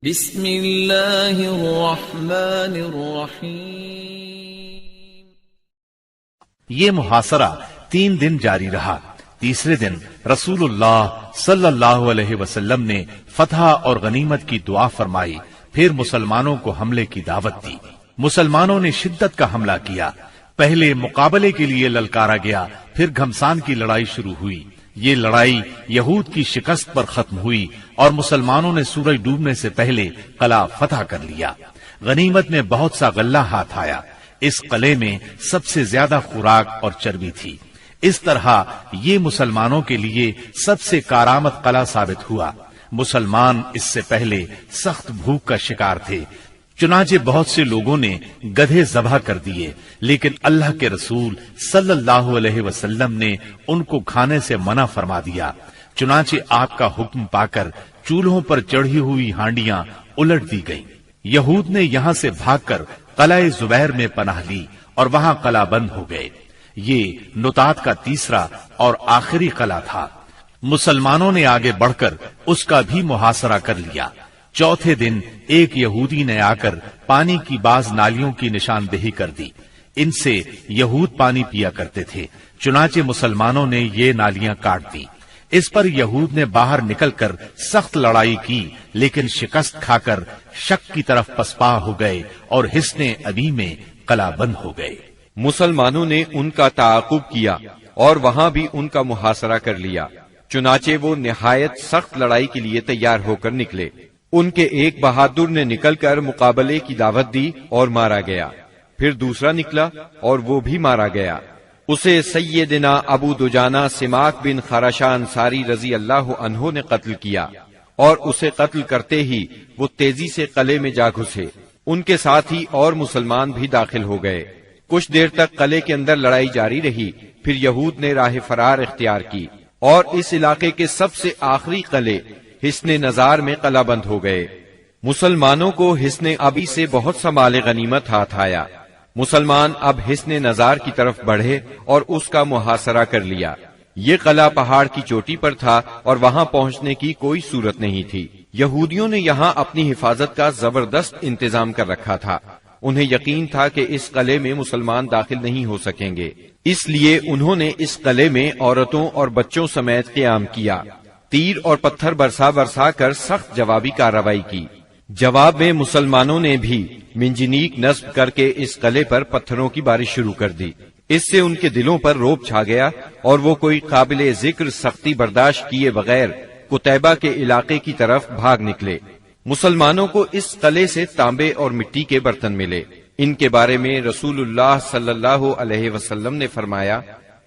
بسم اللہ الرحمن الرحیم۔ یہ محاصرہ 3 دن جاری رہا۔ تیسرے دن رسول اللہ صلی اللہ علیہ وسلم نے فتح اور غنیمت کی دعا فرمائی، پھر مسلمانوں کو حملے کی دعوت دی۔ مسلمانوں نے شدت کا حملہ کیا۔ پہلے مقابلے کے لیے للکارا گیا، پھر گھمسان کی لڑائی شروع ہوئی۔ یہ لڑائی یہود کی شکست پر ختم ہوئی اور مسلمانوں نے سورج ڈوبنے سے پہلے قلعہ فتح کر لیا۔ غنیمت میں بہت سا غلہ ہاتھ آیا۔ اس قلعے میں سب سے زیادہ خوراک اور چربی تھی۔ اس طرح یہ مسلمانوں کے لیے سب سے کارآمد قلعہ ثابت ہوا۔ مسلمان اس سے پہلے سخت بھوک کا شکار تھے، چنانچہ بہت سے لوگوں نے گدھے ذبح کر دیے، لیکن اللہ کے رسول صلی اللہ علیہ وسلم نے ان کو کھانے سے منع فرما دیا۔ چنانچہ آپ کا حکم پا کر چولہوں پر چڑھی ہوئی ہانڈیاں الٹ دی گئیں۔ یہود نے یہاں سے بھاگ کر قلعہ زبیر میں پناہ لی اور وہاں قلعہ بند ہو گئے۔ یہ نطات کا تیسرا اور آخری قلعہ تھا۔ مسلمانوں نے آگے بڑھ کر اس کا بھی محاصرہ کر لیا۔ چوتھے دن ایک یہودی نے آ کر پانی کی بعض نالیوں کی نشاندہی کر دی۔ ان سے یہود پانی پیا کرتے تھے، چنانچہ مسلمانوں نے یہ نالیاں کاٹ دی۔ اس پر یہود نے باہر نکل کر سخت لڑائی کی، لیکن شکست کھا کر شک کی طرف پسپا ہو گئے اور حصن ابی میں قلعہ بند ہو گئے۔ مسلمانوں نے ان کا تعاقب کیا اور وہاں بھی ان کا محاصرہ کر لیا، چنانچہ وہ نہایت سخت لڑائی کے لیے تیار ہو کر نکلے۔ ان کے ایک بہادر نے نکل کر مقابلے کی دعوت دی اور مارا گیا، پھر دوسرا نکلا اور وہ بھی مارا گیا۔ اسے سیدنا ابو دجانہ سماک بن خراشہ انصاری رضی اللہ عنہ نے قتل کیا، اور اسے قتل کرتے ہی وہ تیزی سے قلعے میں جا گھسے۔ ان کے ساتھ ہی اور مسلمان بھی داخل ہو گئے۔ کچھ دیر تک قلعے کے اندر لڑائی جاری رہی، پھر یہود نے راہ فرار اختیار کی اور اس علاقے کے سب سے آخری قلعے حصن نزار میں قلعہ بند ہو گئے۔ مسلمانوں کو حصن ابی سے بہت سا مال غنیمت ہاتھ آیا۔ مسلمان اب حصن نزار کی طرف بڑھے اور اس کا محاصرہ کر لیا۔ یہ قلعہ پہاڑ کی چوٹی پر تھا اور وہاں پہنچنے کی کوئی صورت نہیں تھی۔ یہودیوں نے یہاں اپنی حفاظت کا زبردست انتظام کر رکھا تھا۔ انہیں یقین تھا کہ اس قلعے میں مسلمان داخل نہیں ہو سکیں گے، اس لیے انہوں نے اس قلعے میں عورتوں اور بچوں سمیت قیام کیا۔ تیر اور پتھر برسا کر سخت جوابی کارروائی کی۔ جواب میں مسلمانوں نے بھی منجنیق نصب کر کے اس قلعے پر پتھروں کی بارش شروع کر دی۔ اس سے ان کے دلوں پر رعب چھا گیا اور وہ کوئی قابل ذکر سختی برداشت کیے بغیر قتیبہ کے علاقے کی طرف بھاگ نکلے۔ مسلمانوں کو اس قلعے سے تانبے اور مٹی کے برتن ملے۔ ان کے بارے میں رسول اللہ صلی اللہ علیہ وسلم نے فرمایا،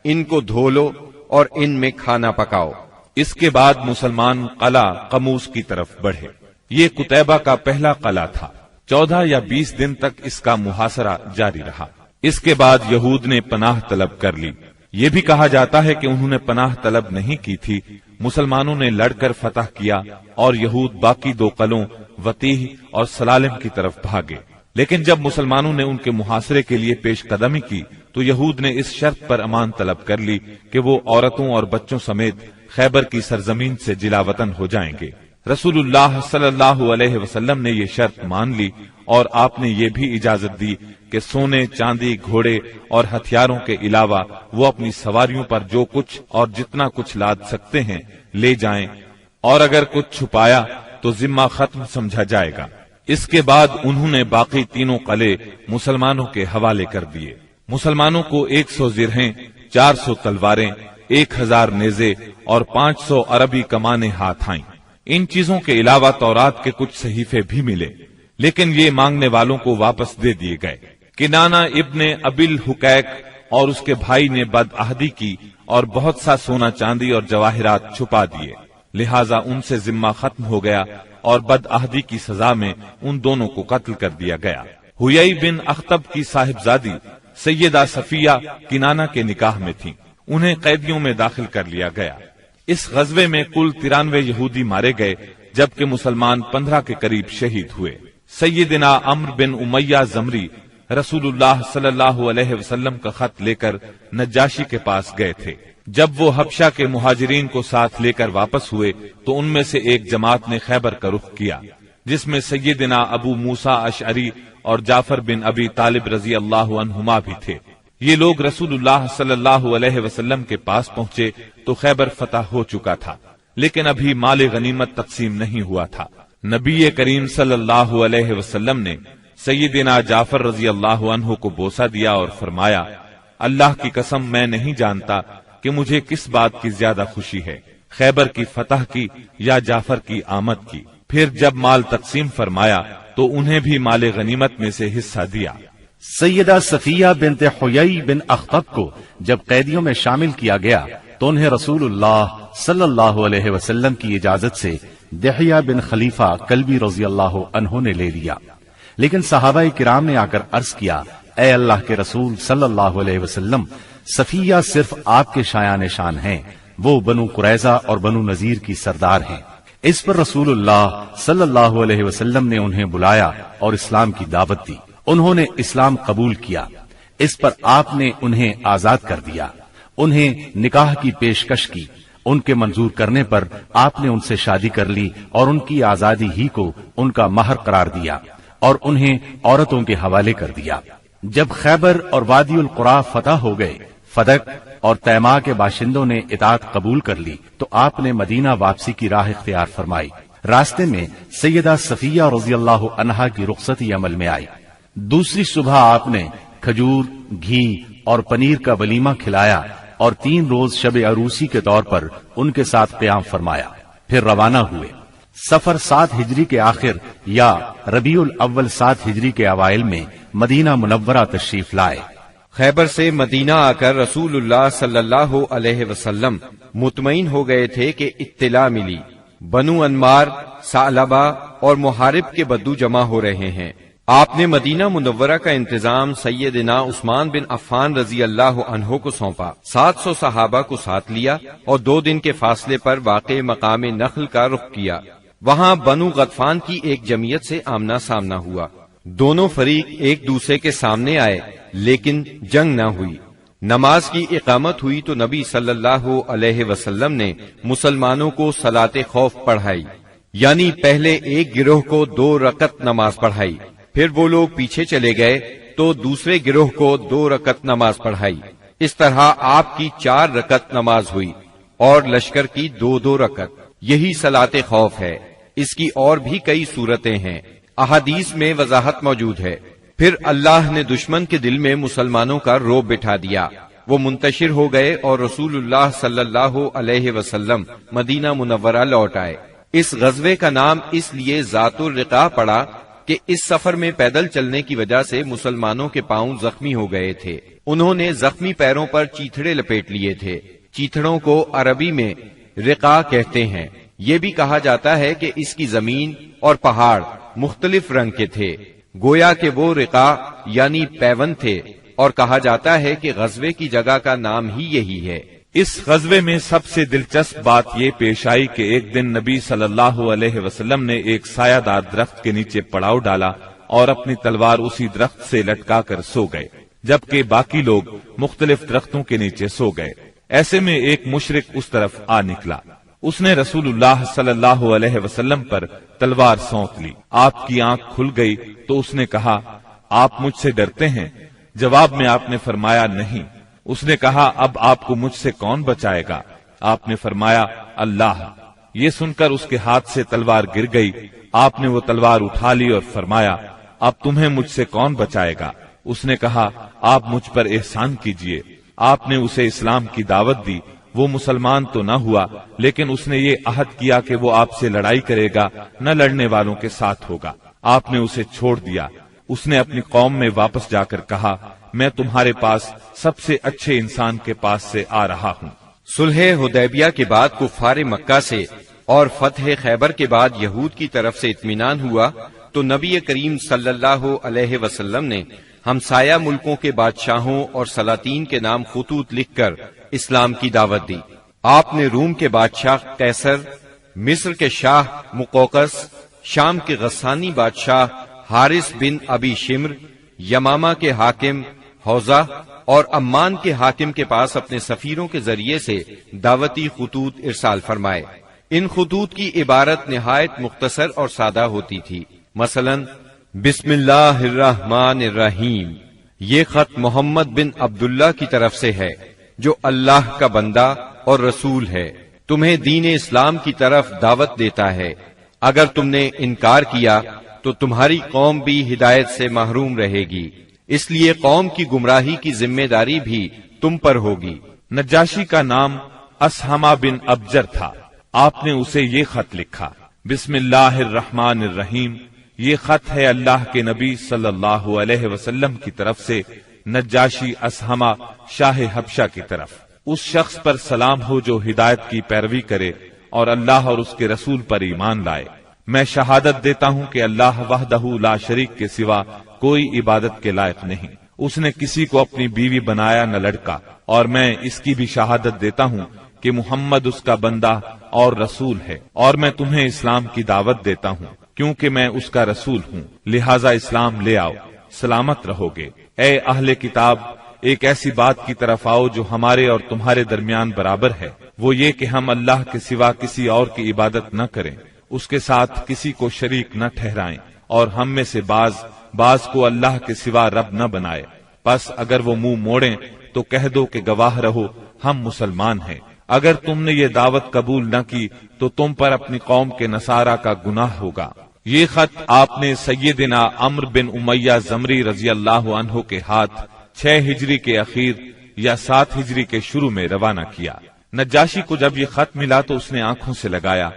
ان کو دھو لو اور ان میں کھانا پکاؤ۔ اس کے بعد مسلمان قلعہ قموس کی طرف بڑھے۔ یہ قتیبہ کا پہلا قلعہ تھا۔ 14 یا 20 دن تک اس کا محاصرہ جاری رہا۔ اس کے بعد یہود نے پناہ طلب کر لی۔ یہ بھی کہا جاتا ہے کہ انہوں نے پناہ طلب نہیں کی تھی، مسلمانوں نے لڑ کر فتح کیا اور یہود باقی 2 قلعوں وطیح اور سلالم کی طرف بھاگے۔ لیکن جب مسلمانوں نے ان کے محاصرے کے لیے پیش قدمی کی تو یہود نے اس شرط پر امان طلب کر لی کہ وہ عورتوں اور بچوں سمیت خیبر کی سرزمین سے جلا وطن ہو جائیں گے۔ رسول اللہ صلی اللہ علیہ وسلم نے یہ شرط مان لی اور آپ نے یہ بھی اجازت دی کہ سونے، چاندی، گھوڑے اور ہتھیاروں کے علاوہ وہ اپنی سواریوں پر جو کچھ اور جتنا کچھ لاد سکتے ہیں لے جائیں، اور اگر کچھ چھپایا تو ذمہ ختم سمجھا جائے گا۔ اس کے بعد انہوں نے باقی 3 قلعے مسلمانوں کے حوالے کر دیے۔ مسلمانوں کو 100 زرہیں، 400 تلواریں، 1000 نیزے اور 500 عربی کمانیں ہاتھ آئیں۔ ان چیزوں کے علاوہ تورات کے کچھ صحیفے بھی ملے، لیکن یہ مانگنے والوں کو واپس دے دیے گئے۔ کنانہ ابن ابی الحقیق اور اس کے بھائی نے بدعہدی کی اور بہت سا سونا چاندی اور جواہرات چھپا دیے، لہذا ان سے ذمہ ختم ہو گیا اور بدعہدی کی سزا میں ان دونوں کو قتل کر دیا گیا۔ حیی بن اخطب کی صاحبزادی سیدہ صفیہ کنانہ کے نکاح میں تھیں، انہیں قیدیوں میں داخل کر لیا گیا۔ اس غزوے میں کل 93 یہودی مارے گئے، جبکہ مسلمان 15 کے قریب شہید ہوئے۔ سیدنا عمرو بن امیہ زمری رسول اللہ صلی اللہ علیہ وسلم کا خط لے کر نجاشی کے پاس گئے تھے۔ جب وہ حبشہ کے مہاجرین کو ساتھ لے کر واپس ہوئے تو ان میں سے ایک جماعت نے خیبر کا رخ کیا۔ جس میں سیدنا ابو موسیٰ اشعری اور جعفر بن ابی طالب رضی اللہ عنہما بھی تھے۔ یہ لوگ رسول اللہ صلی اللہ علیہ وسلم کے پاس پہنچے تو خیبر فتح ہو چکا تھا، لیکن ابھی مال غنیمت تقسیم نہیں ہوا تھا۔ نبی کریم صلی اللہ علیہ وسلم نے سیدنا جعفر رضی اللہ عنہ کو بوسہ دیا اور فرمایا، اللہ کی قسم میں نہیں جانتا کہ مجھے کس بات کی زیادہ خوشی ہے، خیبر کی فتح کی یا جعفر کی آمد کی۔ پھر جب مال تقسیم فرمایا تو انہیں بھی مال غنیمت میں سے حصہ دیا۔ سیدہ صفیہ بنت حیی بن اخطب کو جب قیدیوں میں شامل کیا گیا تو انہیں رسول اللہ صلی اللہ علیہ وسلم کی اجازت سے دحیہ بن خلیفہ کلبی رضی اللہ عنہ نے لے لیا، لیکن صحابہ کرام نے آ کر عرض کیا، اے اللہ کے رسول صلی اللہ علیہ وسلم، صفیہ صرف آپ کے شایان شان ہیں، وہ بنو قریظہ اور بنو نذیر کی سردار ہیں۔ اس پر رسول اللہ صلی اللہ علیہ وسلم نے انہیں بلایا اور اسلام کی دعوت دی۔ انہوں نے اسلام قبول کیا۔ اس پر آپ نے انہیں آزاد کر دیا، انہیں نکاح کی پیشکش کی۔ ان کے منظور کرنے پر آپ نے ان سے شادی کر لی اور ان کی آزادی ہی کو ان کا مہر قرار دیا اور انہیں عورتوں کے حوالے کر دیا۔ جب خیبر اور وادی القریٰ فتح ہو گئے، فدق اور تیماء کے باشندوں نے اطاعت قبول کر لی تو آپ نے مدینہ واپسی کی راہ اختیار فرمائی۔ راستے میں سیدہ صفیہ رضی اللہ عنہا کی رخصتی عمل میں آئی۔ دوسری صبح آپ نے کھجور، گھی اور پنیر کا ولیمہ کھلایا اور 3 روز شب عروسی کے طور پر ان کے ساتھ قیام فرمایا، پھر روانہ ہوئے۔ سفر 7 ہجری کے آخر یا ربیع الاول 7 ہجری کے اوائل میں مدینہ منورہ تشریف لائے۔ خیبر سے مدینہ آ کر رسول اللہ صلی اللہ علیہ وسلم مطمئن ہو گئے تھے کہ اطلاع ملی بنو انمار، ثعلبہ اور محارب کے بدو جمع ہو رہے ہیں۔ آپ نے مدینہ منورہ کا انتظام سیدنا عثمان بن عفان رضی اللہ عنہ کو سونپا، 700 صحابہ کو ساتھ لیا اور 2 دن کے فاصلے پر واقع مقام نخل کا رخ کیا۔ وہاں بنو غطفان کی ایک جمعیت سے آمنا سامنا ہوا۔ دونوں فریق ایک دوسرے کے سامنے آئے لیکن جنگ نہ ہوئی۔ نماز کی اقامت ہوئی تو نبی صلی اللہ علیہ وسلم نے مسلمانوں کو صلاۃ خوف پڑھائی، یعنی پہلے ایک گروہ کو 2 رکعت نماز پڑھائی، پھر وہ لوگ پیچھے چلے گئے تو دوسرے گروہ کو 2 رکعت نماز پڑھائی۔ اس طرح آپ کی 4 رکعت نماز ہوئی اور لشکر کی 2 رکعت۔ یہی صلاۃ خوف ہے۔ اس کی اور بھی کئی صورتیں ہیں، احادیث میں وضاحت موجود ہے۔ پھر اللہ نے دشمن کے دل میں مسلمانوں کا رعب بٹھا دیا، وہ منتشر ہو گئے اور رسول اللہ صلی اللہ علیہ وسلم مدینہ منورہ لوٹ آئے۔ اس غزوے کا نام اس لیے ذات الرقاع پڑا کہ اس سفر میں پیدل چلنے کی وجہ سے مسلمانوں کے پاؤں زخمی ہو گئے تھے۔ انہوں نے زخمی پیروں پر چیتھڑے لپیٹ لیے تھے۔ چیتھڑوں کو عربی میں رقاع کہتے ہیں۔ یہ بھی کہا جاتا ہے کہ اس کی زمین اور پہاڑ مختلف رنگ کے تھے، گویا کہ وہ رقاع یعنی پیوند تھے، اور کہا جاتا ہے کہ غزوے کی جگہ کا نام ہی یہی ہے۔ اس غزوے میں سب سے دلچسپ بات یہ پیش آئی کہ ایک دن نبی صلی اللہ علیہ وسلم نے ایک سایہ دار درخت کے نیچے پڑاؤ ڈالا اور اپنی تلوار اسی درخت سے لٹکا کر سو گئے، جبکہ باقی لوگ مختلف درختوں کے نیچے سو گئے۔ ایسے میں ایک مشرک اس طرف آ نکلا، اس نے رسول اللہ صلی اللہ علیہ وسلم پر تلوار سونت لی۔ آپ کی آنکھ کھل گئی تو اس نے کہا، آپ مجھ سے ڈرتے ہیں؟ جواب میں آپ نے فرمایا نہیں۔ اس نے کہا، اب آپ کو مجھ سے کون بچائے گا؟ آپ نے فرمایا، اللہ۔ یہ سن کر اس کے ہاتھ سے تلوار گر گئی۔ آپ نے وہ تلوار اٹھا لی اور فرمایا، اب تمہیں مجھ سے کون بچائے گا؟ اس نے کہا، آپ مجھ پر احسان کیجئے۔ آپ نے اسے اسلام کی دعوت دی۔ وہ مسلمان تو نہ ہوا، لیکن اس نے یہ عہد کیا کہ وہ آپ سے لڑائی کرے گا، نہ لڑنے والوں کے ساتھ ہوگا۔ آپ نے اسے چھوڑ دیا۔ اس نے اپنی قوم میں واپس جا کر کہا، میں تمہارے پاس سب سے اچھے انسان کے پاس سے آ رہا ہوں۔ صلح حدیبیہ کے بعد کفار مکہ سے اور فتح خیبر کے بعد یہود کی طرف سے اطمینان ہوا تو نبی کریم صلی اللہ علیہ وسلم نے ہمسایہ ملکوں کے بادشاہوں اور سلاطین کے نام خطوط لکھ کر اسلام کی دعوت دی۔ آپ نے روم کے بادشاہ قیصر، مصر کے شاہ مقوقس، شام کے غسانی بادشاہ حارث بن ابی شمر، یمامہ کے حاکم حوزہ اور عمان کے حاکم کے پاس اپنے سفیروں کے ذریعے سے دعوتی خطوط ارسال فرمائے۔ ان خطوط کی عبارت نہایت مختصر اور سادہ ہوتی تھی. مثلا بسم اللہ الرحمن الرحیم، یہ خط محمد بن عبداللہ کی طرف سے ہے جو اللہ کا بندہ اور رسول ہے، تمہیں دین اسلام کی طرف دعوت دیتا ہے. اگر تم نے انکار کیا تو تمہاری قوم بھی ہدایت سے محروم رہے گی، اس لیے قوم کی گمراہی کی ذمہ داری بھی تم پر ہوگی. نجاشی کا نام اسہمہ بن ابجر تھا. آپ نے اسے یہ خط لکھا: بسم اللہ الرحمن الرحیم، یہ خط ہے اللہ کے نبی صلی اللہ علیہ وسلم کی طرف سے نجاشی اسہمہ شاہ حبشہ کی طرف. اس شخص پر سلام ہو جو ہدایت کی پیروی کرے اور اللہ اور اس کے رسول پر ایمان لائے. میں شہادت دیتا ہوں کہ اللہ وحدہ لا شریک کے سوا کوئی عبادت کے لائق نہیں. اس نے کسی کو اپنی بیوی بنایا نہ لڑکا، اور میں اس کی بھی شہادت دیتا ہوں کہ محمد اس کا بندہ اور رسول ہے. اور میں تمہیں اسلام کی دعوت دیتا ہوں کیونکہ میں اس کا رسول ہوں، لہذا اسلام لے آؤ، سلامت رہو گے. اے اہل کتاب، ایک ایسی بات کی طرف آؤ جو ہمارے اور تمہارے درمیان برابر ہے، وہ یہ کہ ہم اللہ کے سوا کسی اور کی عبادت نہ کریں، اس کے ساتھ کسی کو شریک نہ ٹھہرائیں، اور ہم میں سے بعض کو اللہ کے سوا رب نہ بنائے. پس اگر وہ منہ موڑیں تو کہہ دو کہ گواہ رہو ہم مسلمان ہیں. اگر تم نے یہ دعوت قبول نہ کی تو تم پر اپنی قوم کے نصارہ کا گناہ ہوگا. یہ خط آپ نے سیدنا عمرو بن امیہ زمری رضی اللہ عنہ کے ہاتھ 6 ہجری کے اخیر یا 7 ہجری کے شروع میں روانہ کیا. نجاشی کو جب یہ خط ملا تو اس نے آنکھوں سے لگایا،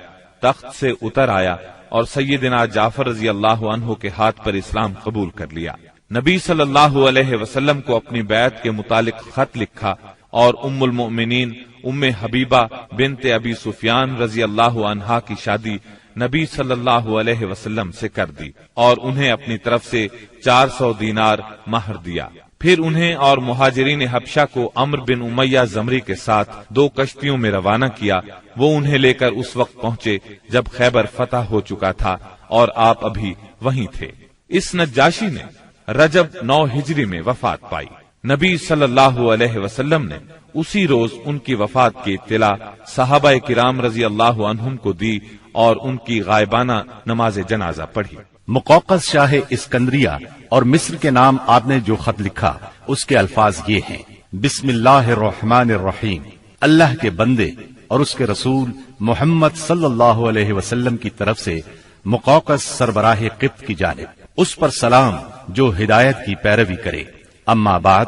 تخت سے اتر آیا اور سیدنا جعفر رضی اللہ عنہ کے ہاتھ پر اسلام قبول کر لیا. نبی صلی اللہ علیہ وسلم کو اپنی بیعت کے متعلق خط لکھا اور ام المؤمنین ام حبیبہ بنت ابی سفیان رضی اللہ عنہا کی شادی نبی صلی اللہ علیہ وسلم سے کر دی اور انہیں اپنی طرف سے 400 دینار مہر دیا. پھر انہیں اور مہاجرین حبشہ کو عمرو بن امیہ زمری کے ساتھ 2 کشتیوں میں روانہ کیا. وہ انہیں لے کر اس وقت پہنچے جب خیبر فتح ہو چکا تھا اور آپ ابھی وہیں تھے. اس نجاشی نے رجب 9 ہجری میں وفات پائی. نبی صلی اللہ علیہ وسلم نے اسی روز ان کی وفات کی اطلاع صحابہ کرام رضی اللہ عنہم کو دی اور ان کی غائبانہ نماز جنازہ پڑھی. مقوقس شاہ اسکندریہ اور مصر کے نام آپ نے جو خط لکھا اس کے الفاظ یہ ہیں: بسم اللہ الرحمن الرحیم، اللہ کے بندے اور اس کے رسول محمد صلی اللہ علیہ وسلم کی طرف سے مقوقس سربراہ قبط کی جانب، اس پر سلام جو ہدایت کی پیروی کرے. اما بعد،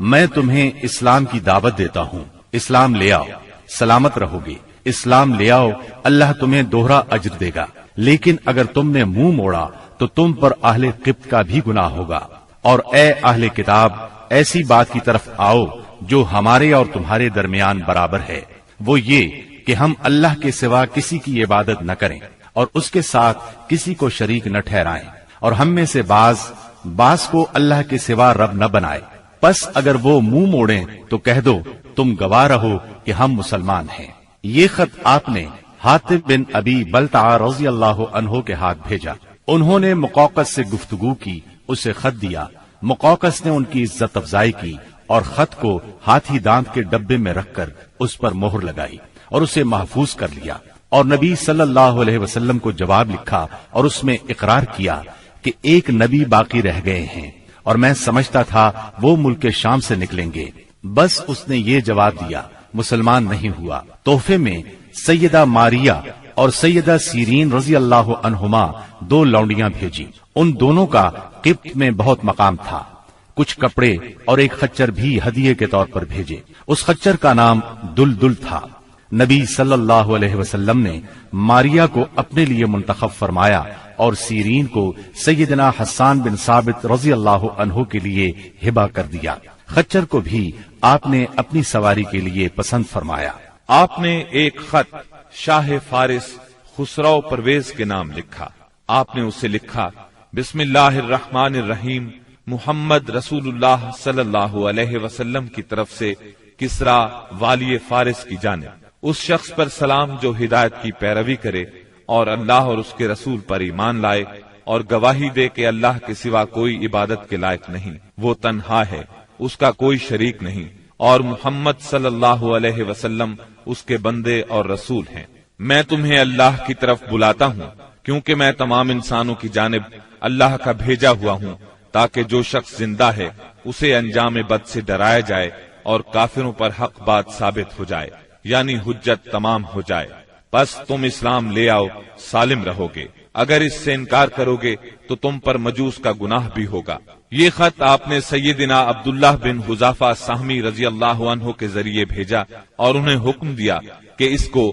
میں تمہیں اسلام کی دعوت دیتا ہوں، اسلام لے آؤ، سلامت رہو گے. اسلام لے آؤ، اللہ تمہیں دوہرا اجر دے گا. لیکن اگر تم نے منہ موڑا تو تم پر اہل قبط کا بھی گناہ ہوگا. اور اے اہل کتاب، ایسی بات کی طرف آؤ جو ہمارے اور تمہارے درمیان برابر ہے، وہ یہ کہ ہم اللہ کے سوا کسی کی عبادت نہ کریں اور اس کے ساتھ کسی کو شریک نہ ٹھہرائیں، اور ہم میں سے بعض کو اللہ کے سوا رب نہ بنائے. پس اگر وہ منہ موڑیں تو کہہ دو تم گواہ رہو کہ ہم مسلمان ہیں. یہ خط آپ نے حاتب بن ابی بلتع رضی اللہ عنہ کے ہاتھ بھیجا. انہوں نے مقوقس سے گفتگو کی، اسے خط دیا. مقوقس نے ان کی عزت افزائی کی اور خط کو ہاتھی دانت کے ڈبے میں رکھ کر اس پر مہر لگائی اور اسے محفوظ کر لیا. اور نبی صلی اللہ علیہ وسلم کو جواب لکھا اور اس میں اقرار کیا کہ ایک نبی باقی رہ گئے ہیں اور میں سمجھتا تھا وہ ملک شام سے نکلیں گے. بس اس نے یہ جواب دیا، مسلمان نہیں ہوا. تحفے میں سیدہ ماریہ اور سیدہ سیرین رضی اللہ عنہما 2 لونڈیاں بھیجی. ان دونوں کا قبط میں بہت مقام تھا. کچھ کپڑے اور ایک خچر بھی ہدیے کے طور پر بھیجے. اس خچر کا نام دلدل تھا. نبی صلی اللہ علیہ وسلم نے ماریہ کو اپنے لیے منتخب فرمایا اور سیرین کو سیدنا حسان بن ثابت رضی اللہ عنہ کے لیے ہبہ کر دیا. خچر کو بھی آپ نے اپنی سواری کے لیے پسند فرمایا. آپ نے ایک خط شاہ فارس خسرو پرویز کے نام لکھا. آپ نے اسے لکھا: بسم اللہ الرحمن الرحیم، محمد رسول اللہ صلی اللہ علیہ وسلم کی طرف سے کسرا والی فارس کی جانب، اس شخص پر سلام جو ہدایت کی پیروی کرے اور اللہ اور اس کے رسول پر ایمان لائے اور گواہی دے کہ اللہ کے سوا کوئی عبادت کے لائق نہیں، وہ تنہا ہے، اس کا کوئی شریک نہیں، اور محمد صلی اللہ علیہ وسلم اس کے بندے اور رسول ہیں. میں تمہیں اللہ کی طرف بلاتا ہوں، کیونکہ میں تمام انسانوں کی جانب اللہ کا بھیجا ہوا ہوں، تاکہ جو شخص زندہ ہے اسے انجام بد سے ڈرایا جائے اور کافروں پر حق بات ثابت ہو جائے، یعنی حجت تمام ہو جائے۔ بس تم اسلام لے آؤ، سالم رہو گے، اگر اس سے انکار کرو گے تو تم پر مجوس کا گناہ بھی ہوگا۔ یہ خط آپ نے سیدنا عبداللہ بن حذافہ سہمی رضی اللہ عنہ کے ذریعے بھیجا اور انہیں حکم دیا کہ اس کو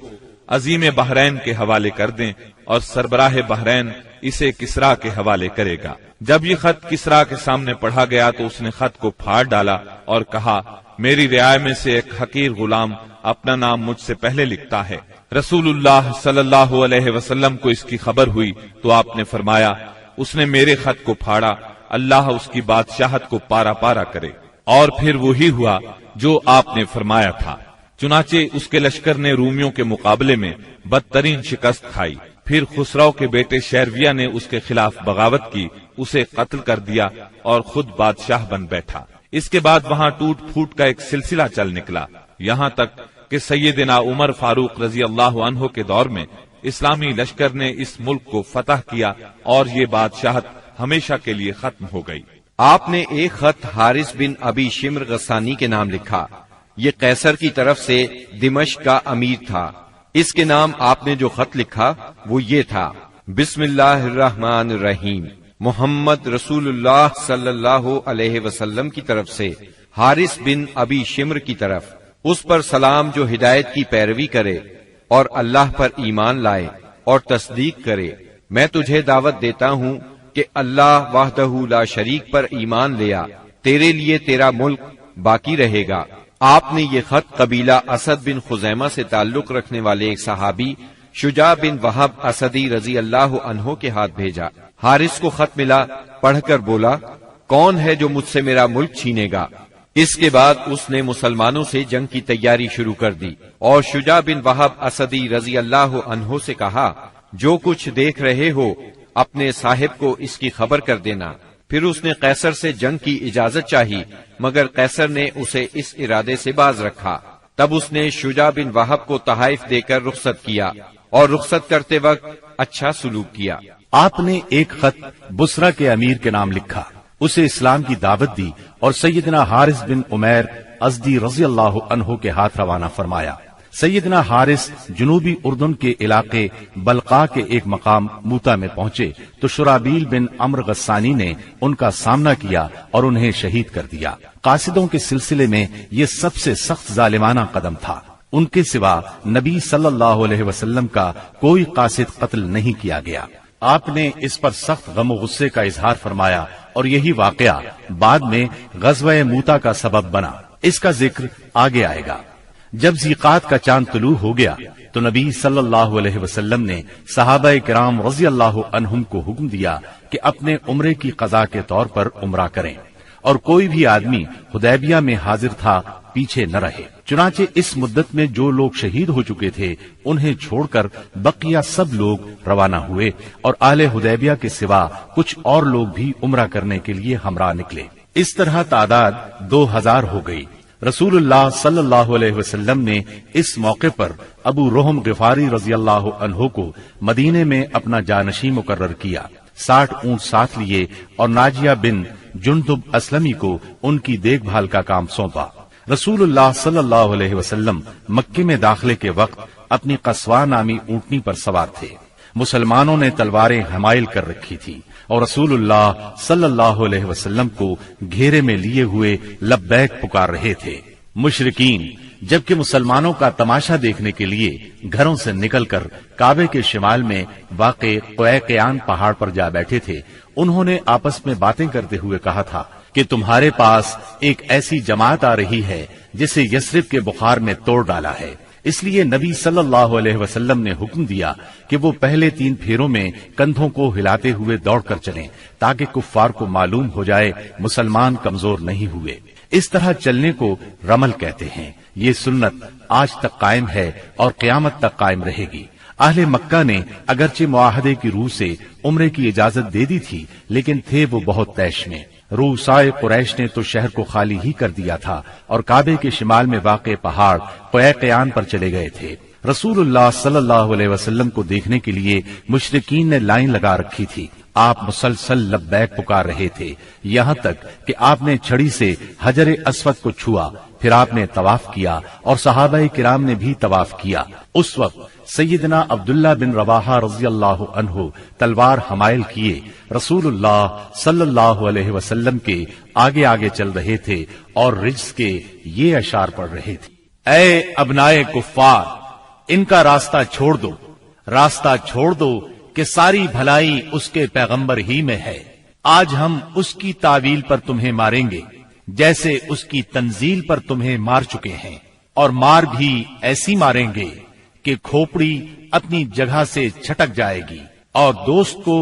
عظیم بحرین کے حوالے کر دیں، اور سربراہ بحرین اسے کسرا کے حوالے کرے گا۔ جب یہ خط کسرا کے سامنے پڑھا گیا تو اس نے خط کو پھاڑ ڈالا اور کہا، میری رعایا میں سے ایک حقیر غلام اپنا نام مجھ سے پہلے لکھتا ہے۔ رسول اللہ صلی اللہ علیہ وسلم کو اس کی خبر ہوئی تو آپ نے فرمایا، اس نے میرے خط کو پھاڑا، اللہ اس کی بادشاہت کو پارا پارا کرے۔ اور پھر وہی ہوا جو آپ نے فرمایا تھا، چنانچہ اس کے لشکر نے رومیوں کے مقابلے میں بدترین شکست کھائی۔ پھر خسرو کے بیٹے شیرویہ نے اس کے خلاف بغاوت کی، اسے قتل کر دیا اور خود بادشاہ بن بیٹھا۔ اس کے بعد وہاں ٹوٹ پھوٹ کا ایک سلسلہ چل نکلا، یہاں تک کہ سیدنا عمر فاروق رضی اللہ عنہ کے دور میں اسلامی لشکر نے اس ملک کو فتح کیا اور یہ بادشاہت ہمیشہ کے لیے ختم ہو گئی۔ آپ نے ایک خط حارث بن ابی شمر غسانی کے نام لکھا، یہ قیصر کی طرف سے دمشق کا امیر تھا۔ اس کے نام آپ نے جو خط لکھا وہ یہ تھا، بسم اللہ الرحمن الرحیم، محمد رسول اللہ صلی اللہ علیہ وسلم کی طرف سے حارث بن ابی شمر کی طرف، اس پر سلام جو ہدایت کی پیروی کرے اور اللہ پر ایمان لائے اور تصدیق کرے۔ میں تجھے دعوت دیتا ہوں کہ اللہ وحدہ لا شریک پر ایمان لیا، تیرے لیے تیرا ملک باقی رہے گا۔ آپ نے یہ خط قبیلہ اسد بن خزیمہ سے تعلق رکھنے والے ایک صحابی شجاع بن وہب اسدی رضی اللہ عنہ کے ہاتھ بھیجا۔ حارث کو خط ملا، پڑھ کر بولا، کون ہے جو مجھ سے میرا ملک چھینے گا؟ اس کے بعد اس نے مسلمانوں سے جنگ کی تیاری شروع کر دی اور شجاع بن وہب اسدی رضی اللہ عنہ سے کہا، جو کچھ دیکھ رہے ہو اپنے صاحب کو اس کی خبر کر دینا۔ پھر اس نے قیصر سے جنگ کی اجازت چاہی، مگر قیصر نے اسے اس ارادے سے باز رکھا۔ تب اس نے شجاع بن وہب کو تحائف دے کر رخصت کیا اور رخصت کرتے وقت اچھا سلوک کیا۔ آپ نے ایک خط بصرہ کے امیر کے نام لکھا، اسے اسلام کی دعوت دی اور سیدنا حارث بن عمیر ازدی رضی اللہ عنہ کے ہاتھ روانہ فرمایا۔ سیدنا حارث جنوبی اردن کے علاقے بلقا کے ایک مقام موتا میں پہنچے تو شرابیل بن عمر غسانی نے ان کا سامنا کیا اور انہیں شہید کر دیا۔ قاصدوں کے سلسلے میں یہ سب سے سخت ظالمانہ قدم تھا، ان کے سوا نبی صلی اللہ علیہ وسلم کا کوئی قاصد قتل نہیں کیا گیا۔ آپ نے اس پر سخت غم و غصے کا اظہار فرمایا اور یہی واقعہ بعد میں غزوہ موتا کا سبب بنا، اس کا ذکر آگے آئے گا۔ جب ذیقات کا چاند طلوع ہو گیا تو نبی صلی اللہ علیہ وسلم نے صحابہ کرام رضی اللہ عنہم کو حکم دیا کہ اپنے عمرے کی قضا کے طور پر عمرہ کریں اور کوئی بھی آدمی حدیبیہ میں حاضر تھا پیچھے نہ رہے۔ چنانچہ اس مدت میں جو لوگ شہید ہو چکے تھے انہیں چھوڑ کر بقیہ سب لوگ روانہ ہوئے اور اہل حدیبیہ کے سوا کچھ اور لوگ بھی عمرہ کرنے کے لیے ہمراہ نکلے۔ اس طرح تعداد 2000 ہو گئی۔ رسول اللہ صلی اللہ علیہ وسلم نے اس موقع پر ابو رحم غفاری رضی اللہ عنہ کو مدینے میں اپنا جانشین مقرر کیا، 60 اونٹ ساتھ لیے اور ناجیہ بن جندب اسلمی کو ان کی دیکھ بھال کا کام سونپا۔ رسول اللہ صلی اللہ علیہ وسلم مکے میں داخلے کے وقت اپنی قصوہ نامی اونٹنی پر سوار تھے۔ مسلمانوں نے تلواریں حمائل کر رکھی تھی اور رسول اللہ صلی اللہ علیہ وسلم کو گھیرے میں لیے ہوئے لبیک پکار رہے تھے۔ مشرکین جبکہ مسلمانوں کا تماشا دیکھنے کے لیے گھروں سے نکل کر کعبے کے شمال میں واقع قیقیان پہاڑ پر جا بیٹھے تھے، انہوں نے آپس میں باتیں کرتے ہوئے کہا تھا کہ تمہارے پاس ایک ایسی جماعت آ رہی ہے جسے یثرب کے بخار میں توڑ ڈالا ہے، اس لیے نبی صلی اللہ علیہ وسلم نے حکم دیا کہ وہ پہلے 3 پھیروں میں کندھوں کو ہلاتے ہوئے دوڑ کر چلیں تاکہ کفار کو معلوم ہو جائے مسلمان کمزور نہیں ہوئے۔ اس طرح چلنے کو رمل کہتے ہیں۔ یہ سنت آج تک قائم ہے اور قیامت تک قائم رہے گی۔ اہل مکہ نے اگرچہ معاہدے کی روح سے عمرے کی اجازت دے دی تھی، لیکن تھے وہ بہت طیش میں۔ روسائے قریش نے تو شہر کو خالی ہی کر دیا تھا اور کعبے کے شمال میں واقع پہاڑ قیقیان پر چلے گئے تھے۔ رسول اللہ صلی اللہ علیہ وسلم کو دیکھنے کے لیے مشرکین نے لائن لگا رکھی تھی۔ آپ مسلسل لبیک پکار رہے تھے، یہاں تک کہ آپ نے چھڑی سے حجر اسود کو چھوا، پھر آپ نے طواف کیا اور صحابہ کرام نے بھی طواف کیا۔ اس وقت سیدنا عبداللہ بن رواحہ رضی اللہ عنہ تلوار حمائل کیے رسول اللہ صلی اللہ علیہ وسلم کے آگے آگے چل رہے تھے اور رجز کے یہ اشعار پڑھ رہے تھے: اے ابنائے کفار، ان کا راستہ چھوڑ دو، راستہ چھوڑ دو کہ ساری بھلائی اس کے پیغمبر ہی میں ہے۔ آج ہم اس کی تعویل پر تمہیں ماریں گے جیسے اس کی تنزیل پر تمہیں مار چکے ہیں، اور مار بھی ایسی ماریں گے کہ کھوپڑی اپنی جگہ سے چھٹک جائے گی اور دوست کو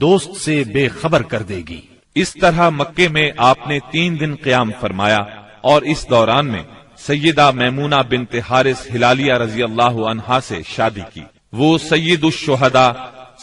دوست سے بے خبر کر دے گی۔ اس طرح مکے میں آپ نے 3 دن قیام فرمایا، اور اس دوران میں سیدہ میمونہ بنت حارث ہلالیہ رضی اللہ عنہا سے شادی کی۔ وہ سید الشہداء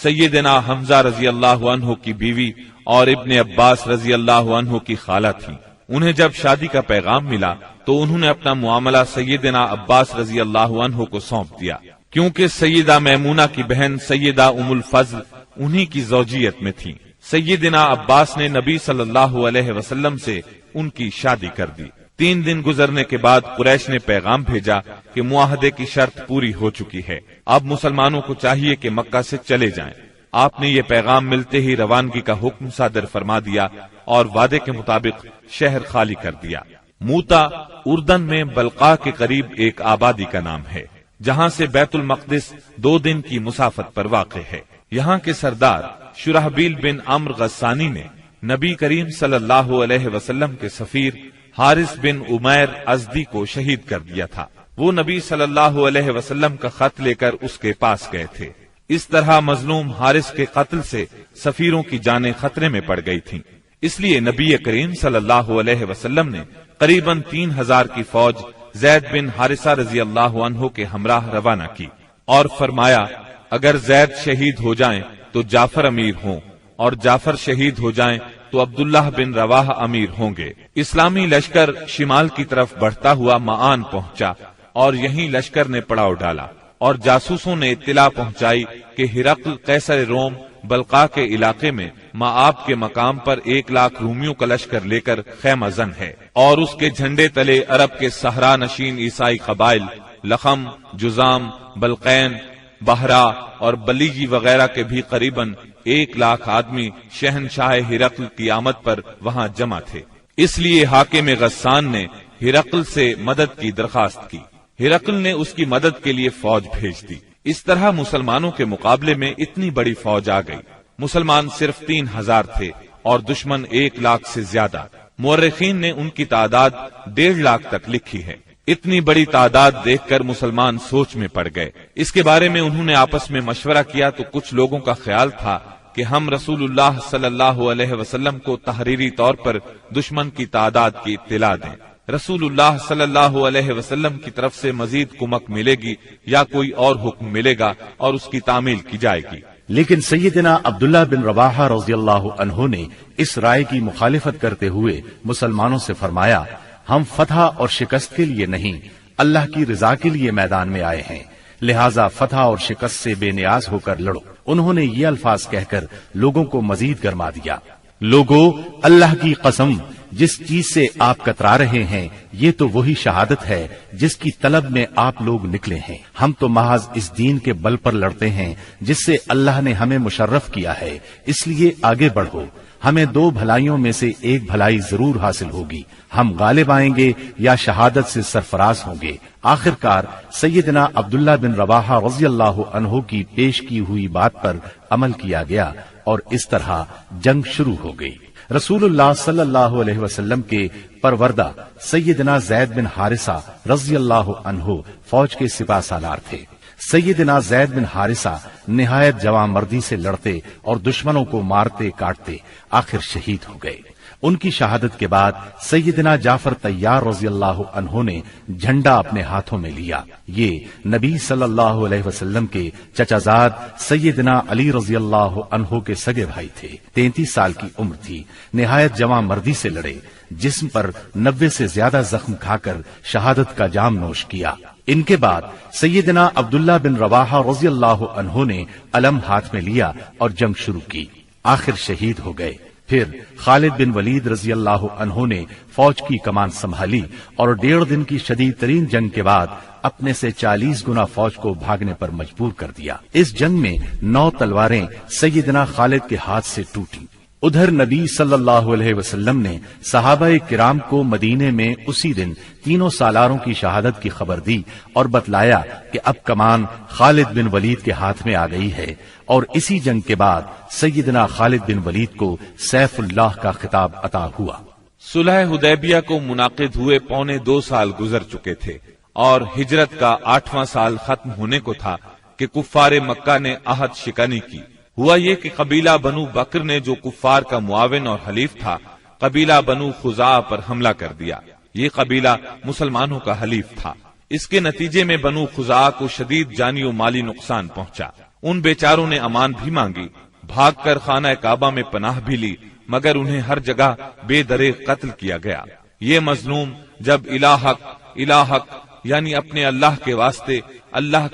سیدنا حمزہ رضی اللہ عنہ کی بیوی اور ابن عباس رضی اللہ عنہ کی خالہ تھی۔ انہیں جب شادی کا پیغام ملا تو انہوں نے اپنا معاملہ سیدنا عباس رضی اللہ عنہ کو سونپ دیا، کیونکہ سیدہ میمونہ کی بہن سیدہ ام الفضل انہی کی زوجیت میں تھی۔ سیدنا عباس نے نبی صلی اللہ علیہ وسلم سے ان کی شادی کر دی۔ 3 دن گزرنے کے بعد قریش نے پیغام بھیجا کہ معاہدے کی شرط پوری ہو چکی ہے، اب مسلمانوں کو چاہیے کہ مکہ سے چلے جائیں۔ آپ نے یہ پیغام ملتے ہی روانگی کا حکم صادر فرما دیا اور وعدے کے مطابق شہر خالی کر دیا۔ موتا اردن میں بلقاء کے قریب ایک آبادی کا نام ہے، جہاں سے بیت المقدس 2 دن کی مسافت پر واقع ہے۔ یہاں کے سردار شرحبیل بن عمرو غسانی نے نبی کریم صلی اللہ علیہ وسلم کے سفیر حارث بن عمیر ازدی کو شہید کر دیا تھا۔ وہ نبی صلی اللہ علیہ وسلم کا خط لے کر اس کے پاس گئے تھے۔ اس طرح مظلوم حارث کے قتل سے سفیروں کی جانیں خطرے میں پڑ گئی تھیں، اس لیے نبی کریم صلی اللہ علیہ وسلم نے قریباً 3000 کی فوج زید بن حارثہ رضی اللہ عنہ کے ہمراہ روانہ کی اور فرمایا، اگر زید شہید ہو جائیں تو جعفر امیر ہوں، اور جعفر شہید ہو جائیں تو عبداللہ بن رواحہ امیر ہوں گے۔ اسلامی لشکر شمال کی طرف بڑھتا ہوا معان پہنچا اور یہیں لشکر نے پڑاؤ ڈالا، اور جاسوسوں نے اطلاع پہنچائی کہ ہرقل قیصر روم بلقاء کے علاقے میں معاب کے مقام پر 1 لاکھ رومیوں کا لشکر لے کر خیمہ زن ہے، اور اس کے جھنڈے تلے عرب کے صحرا نشین عیسائی قبائل لخم، جزام، بلقین، بہرا اور بلیجی وغیرہ کے بھی قریباً 1 لاکھ آدمی شہنشاہ ہرقل کی آمد پر وہاں جمع تھے۔ اس لیے حاکم غسان نے ہرقل سے مدد کی درخواست کی۔ ہرقل نے اس کی مدد کے لیے فوج بھیج دی۔ اس طرح مسلمانوں کے مقابلے میں اتنی بڑی فوج آ گئی۔ مسلمان صرف 3000 تھے اور دشمن 1 لاکھ سے زیادہ۔ مورخین نے ان کی تعداد 1.5 لاکھ تک لکھی ہے۔ اتنی بڑی تعداد دیکھ کر مسلمان سوچ میں پڑ گئے۔ اس کے بارے میں انہوں نے آپس میں مشورہ کیا تو کچھ لوگوں کا خیال تھا کہ ہم رسول اللہ صلی اللہ علیہ وسلم کو تحریری طور پر دشمن کی تعداد کی اطلاع دیں۔ رسول اللہ صلی اللہ علیہ وسلم کی طرف سے مزید کمک ملے گی یا کوئی اور حکم ملے گا اور اس کی تعمیل کی جائے گی۔ لیکن سیدنا عبداللہ بن رواحہ رضی اللہ عنہ نے اس رائے کی مخالفت کرتے ہوئے مسلمانوں سے فرمایا، ہم فتح اور شکست کے لیے نہیں، اللہ کی رضا کے لیے میدان میں آئے ہیں، لہذا فتح اور شکست سے بے نیاز ہو کر لڑو۔ انہوں نے یہ الفاظ کہہ کر لوگوں کو مزید گرما دیا، لوگو اللہ کی قسم، جس چیز سے آپ کترا رہے ہیں یہ تو وہی شہادت ہے جس کی طلب میں آپ لوگ نکلے ہیں۔ ہم تو محض اس دین کے بل پر لڑتے ہیں جس سے اللہ نے ہمیں مشرف کیا ہے، اس لیے آگے بڑھو، ہمیں 2 بھلائیوں میں سے ایک بھلائی ضرور حاصل ہوگی، ہم غالب آئیں گے یا شہادت سے سرفراز ہوں گے۔ آخرکار سیدنا عبداللہ بن رواحہ رضی اللہ عنہ کی پیش کی ہوئی بات پر عمل کیا گیا اور اس طرح جنگ شروع ہو گئی۔ رسول اللہ صلی اللہ علیہ وسلم کے پروردہ سیدنا زید بن حارثہ رضی اللہ عنہ فوج کے سپاہ سالار تھے۔ سیدنا زید بن حارثہ نہایت جواں مردی سے لڑتے اور دشمنوں کو مارتے کاٹتے آخر شہید ہو گئے۔ ان کی شہادت کے بعد سیدنا جعفر طیار رضی اللہ عنہ نے جھنڈا اپنے ہاتھوں میں لیا۔ یہ نبی صلی اللہ علیہ وسلم کے چچا زاد سیدنا علی رضی اللہ عنہ کے سگے بھائی تھے۔ 33 سال کی عمر تھی، نہایت جواں مردی سے لڑے، جسم پر 90 سے زیادہ زخم کھا کر شہادت کا جام نوش کیا۔ ان کے بعد سیدنا عبداللہ بن رواحہ رضی اللہ عنہ نے علم ہاتھ میں لیا اور جنگ شروع کی، آخر شہید ہو گئے۔ پھر خالد بن ولید رضی اللہ عنہ نے فوج کی کمان سنبھالی اور 1.5 دن کی شدید ترین جنگ کے بعد اپنے سے 40 گنا فوج کو بھاگنے پر مجبور کر دیا۔ اس جنگ میں 9 تلواریں سیدنا خالد کے ہاتھ سے ٹوٹی۔ ادھر نبی صلی اللہ علیہ وسلم نے صحابہ کرام کو مدینے میں اسی دن 3 سالاروں کی شہادت کی خبر دی اور بتلایا کہ اب کمان خالد بن ولید کے ہاتھ میں آ گئی ہے، اور اسی جنگ کے بعد سیدنا خالد بن ولید کو سیف اللہ کا خطاب عطا ہوا۔ صلح حدیبیہ کو منعقد ہوئے 2.25 سال گزر چکے تھے اور ہجرت کا 8واں سال ختم ہونے کو تھا کہ کفار مکہ نے عہد شکنی کی۔ ہوا یہ کہ قبیلہ بنو بکر نے، جو کفار کا معاون اور حلیف تھا، قبیلہ بنو خزاعہ پر حملہ کر دیا۔ یہ قبیلہ مسلمانوں کا حلیف تھا۔ اس کے نتیجے میں بنو خزاعہ کو شدید جانی و مالی نقصان پہنچا۔ ان بیچاروں نے امان بھی مانگی، بھاگ کر خانہ کعبہ میں پناہ بھی لی، مگر انہیں ہر جگہ بے دریغ قتل کیا گیا۔ یہ مظلوم جب الہک یعنی اپنے اللہ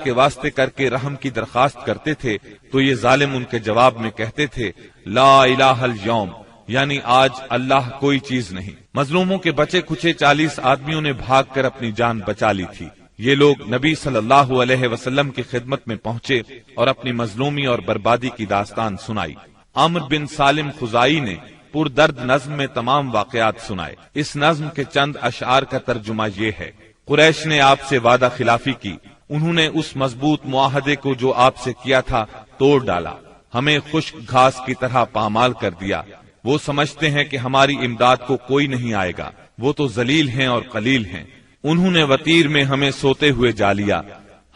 کے واسطے کر کے رحم کی درخواست کرتے تھے تو یہ ظالم ان کے جواب میں کہتے تھے لا الہ الیوم، یعنی آج اللہ کوئی چیز نہیں۔ مظلوموں کے بچے کچھے 40 آدمیوں نے بھاگ کر اپنی جان بچا لی تھی۔ یہ لوگ نبی صلی اللہ علیہ وسلم کی خدمت میں پہنچے اور اپنی مظلومی اور بربادی کی داستان سنائی۔ عمر بن سالم خزائی نے پردرد نظم میں تمام واقعات سنائے۔ اس نظم کے چند اشعار کا ترجمہ یہ ہے: قریش نے آپ سے وعدہ خلافی کی، انہوں نے اس مضبوط معاہدے کو جو آپ سے کیا تھا توڑ ڈالا، ہمیں خشک گھاس کی طرح پامال کر دیا۔ وہ سمجھتے ہیں کہ ہماری امداد کو کوئی نہیں آئے گا، وہ تو ذلیل ہیں اور قلیل ہیں۔ انہوں نے وطیر میں ہمیں سوتے ہوئے جا لیا،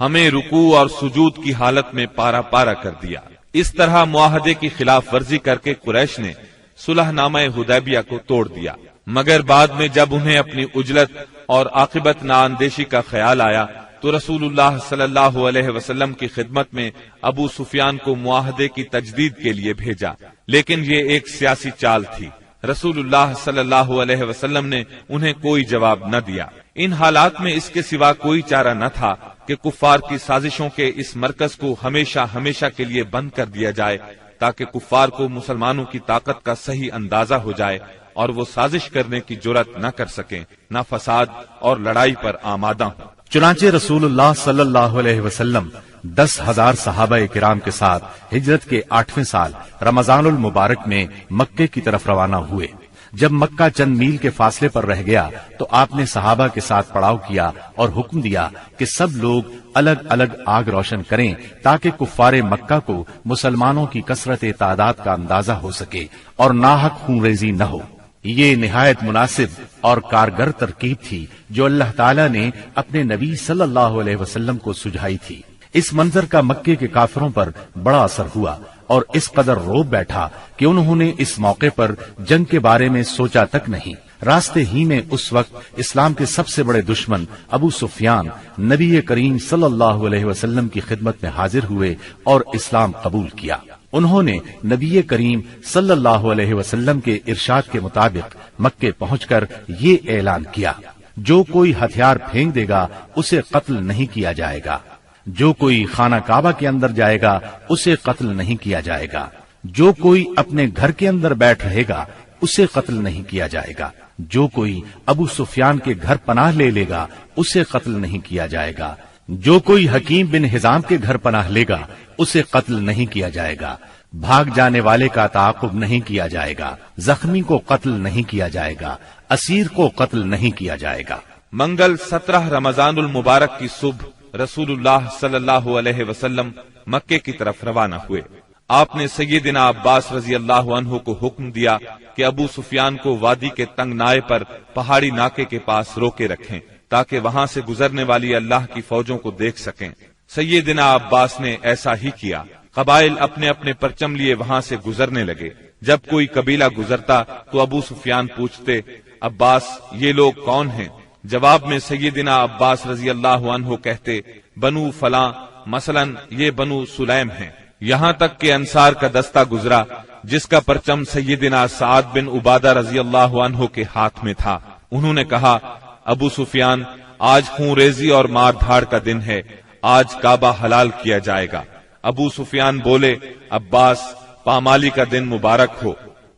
ہمیں رکوع اور سجود کی حالت میں پارا پارا کر دیا۔ اس طرح معاہدے کی خلاف ورزی کر کے قریش نے صلح نامہ حدیبیہ کو توڑ دیا، مگر بعد میں جب انہیں اپنی عجلت اور عاقبت نااندیشی کا خیال آیا تو رسول اللہ صلی اللہ علیہ وسلم کی خدمت میں ابو سفیان کو معاہدے کی تجدید کے لیے بھیجا، لیکن یہ ایک سیاسی چال تھی۔ رسول اللہ صلی اللہ علیہ وسلم نے انہیں کوئی جواب نہ دیا۔ ان حالات میں اس کے سوا کوئی چارہ نہ تھا کہ کفار کی سازشوں کے اس مرکز کو ہمیشہ کے لیے بند کر دیا جائے، تاکہ کفار کو مسلمانوں کی طاقت کا صحیح اندازہ ہو جائے اور وہ سازش کرنے کی جرأت نہ کر سکیں، نہ فساد اور لڑائی پر آمادہ ہوں۔ چنانچہ رسول اللہ صلی اللہ علیہ وسلم 10,000 صحابہ کرام کے ساتھ ہجرت کے 8ویں سال رمضان المبارک میں مکے کی طرف روانہ ہوئے۔ جب مکہ چند میل کے فاصلے پر رہ گیا تو آپ نے صحابہ کے ساتھ پڑاؤ کیا اور حکم دیا کہ سب لوگ الگ الگ آگ روشن کریں تاکہ کفار مکہ کو مسلمانوں کی کثرت تعداد کا اندازہ ہو سکے اور ناحق خون ریزی نہ ہو۔ یہ نہایت مناسب اور کارگر ترکیب تھی جو اللہ تعالیٰ نے اپنے نبی صلی اللہ علیہ وسلم کو سجھائی تھی۔ اس منظر کا مکے کے کافروں پر بڑا اثر ہوا اور اس قدر روب بیٹھا کہ انہوں نے اس موقع پر جنگ کے بارے میں سوچا تک نہیں۔ راستے ہی میں اس وقت اسلام کے سب سے بڑے دشمن ابو سفیان نبی کریم صلی اللہ علیہ وسلم کی خدمت میں حاضر ہوئے اور اسلام قبول کیا۔ انہوں نے نبی کریم صلی اللہ علیہ وسلم کے ارشاد کے مطابق مکے پہنچ کر یہ اعلان کیا: جو کوئی ہتھیار پھینک دے گا اسے قتل نہیں کیا جائے گا، جو کوئی خانہ کعبہ کے اندر جائے گا اسے قتل نہیں کیا جائے گا، جو کوئی اپنے گھر کے اندر بیٹھ رہے گا اسے قتل نہیں کیا جائے گا، جو کوئی ابو سفیان کے گھر پناہ لے لے گا اسے قتل نہیں کیا جائے گا، جو کوئی حکیم بن حزام کے گھر پناہ لے گا اسے قتل نہیں کیا جائے گا، بھاگ جانے والے کا تعاقب نہیں کیا جائے گا، زخمی کو قتل نہیں کیا جائے گا، اسیر کو قتل نہیں کیا جائے گا۔ منگل 17 رمضان المبارک کی صبح رسول اللہ صلی اللہ علیہ وسلم مکے کی طرف روانہ ہوئے۔ آپ نے سیدنا عباس رضی اللہ عنہ کو حکم دیا کہ ابو سفیان کو وادی کے تنگ نائے پر پہاڑی ناکے کے پاس روکے رکھیں تاکہ وہاں سے گزرنے والی اللہ کی فوجوں کو دیکھ سکیں۔ سیدنا عباس نے ایسا ہی کیا۔ قبائل اپنے اپنے پرچم لیے وہاں سے گزرنے لگے۔ جب کوئی قبیلہ گزرتا تو ابو سفیان پوچھتے، عباس یہ لوگ کون ہیں؟ جواب میں سیدنا عباس رضی اللہ عنہ کہتے، بنو فلاں، مثلا یہ بنو سلیم ہیں۔ یہاں تک کہ انصار کا دستہ گزرا جس کا پرچم سیدنا سعد بن عبادہ رضی اللہ عنہ کے ہاتھ میں تھا۔ انہوں نے کہا، ابو سفیان آج خون ریزی اور مار دھاڑ کا دن ہے، آج کعبہ حلال کیا جائے گا۔ ابو سفیان بولے، عباس پامالی کا دن مبارک ہو۔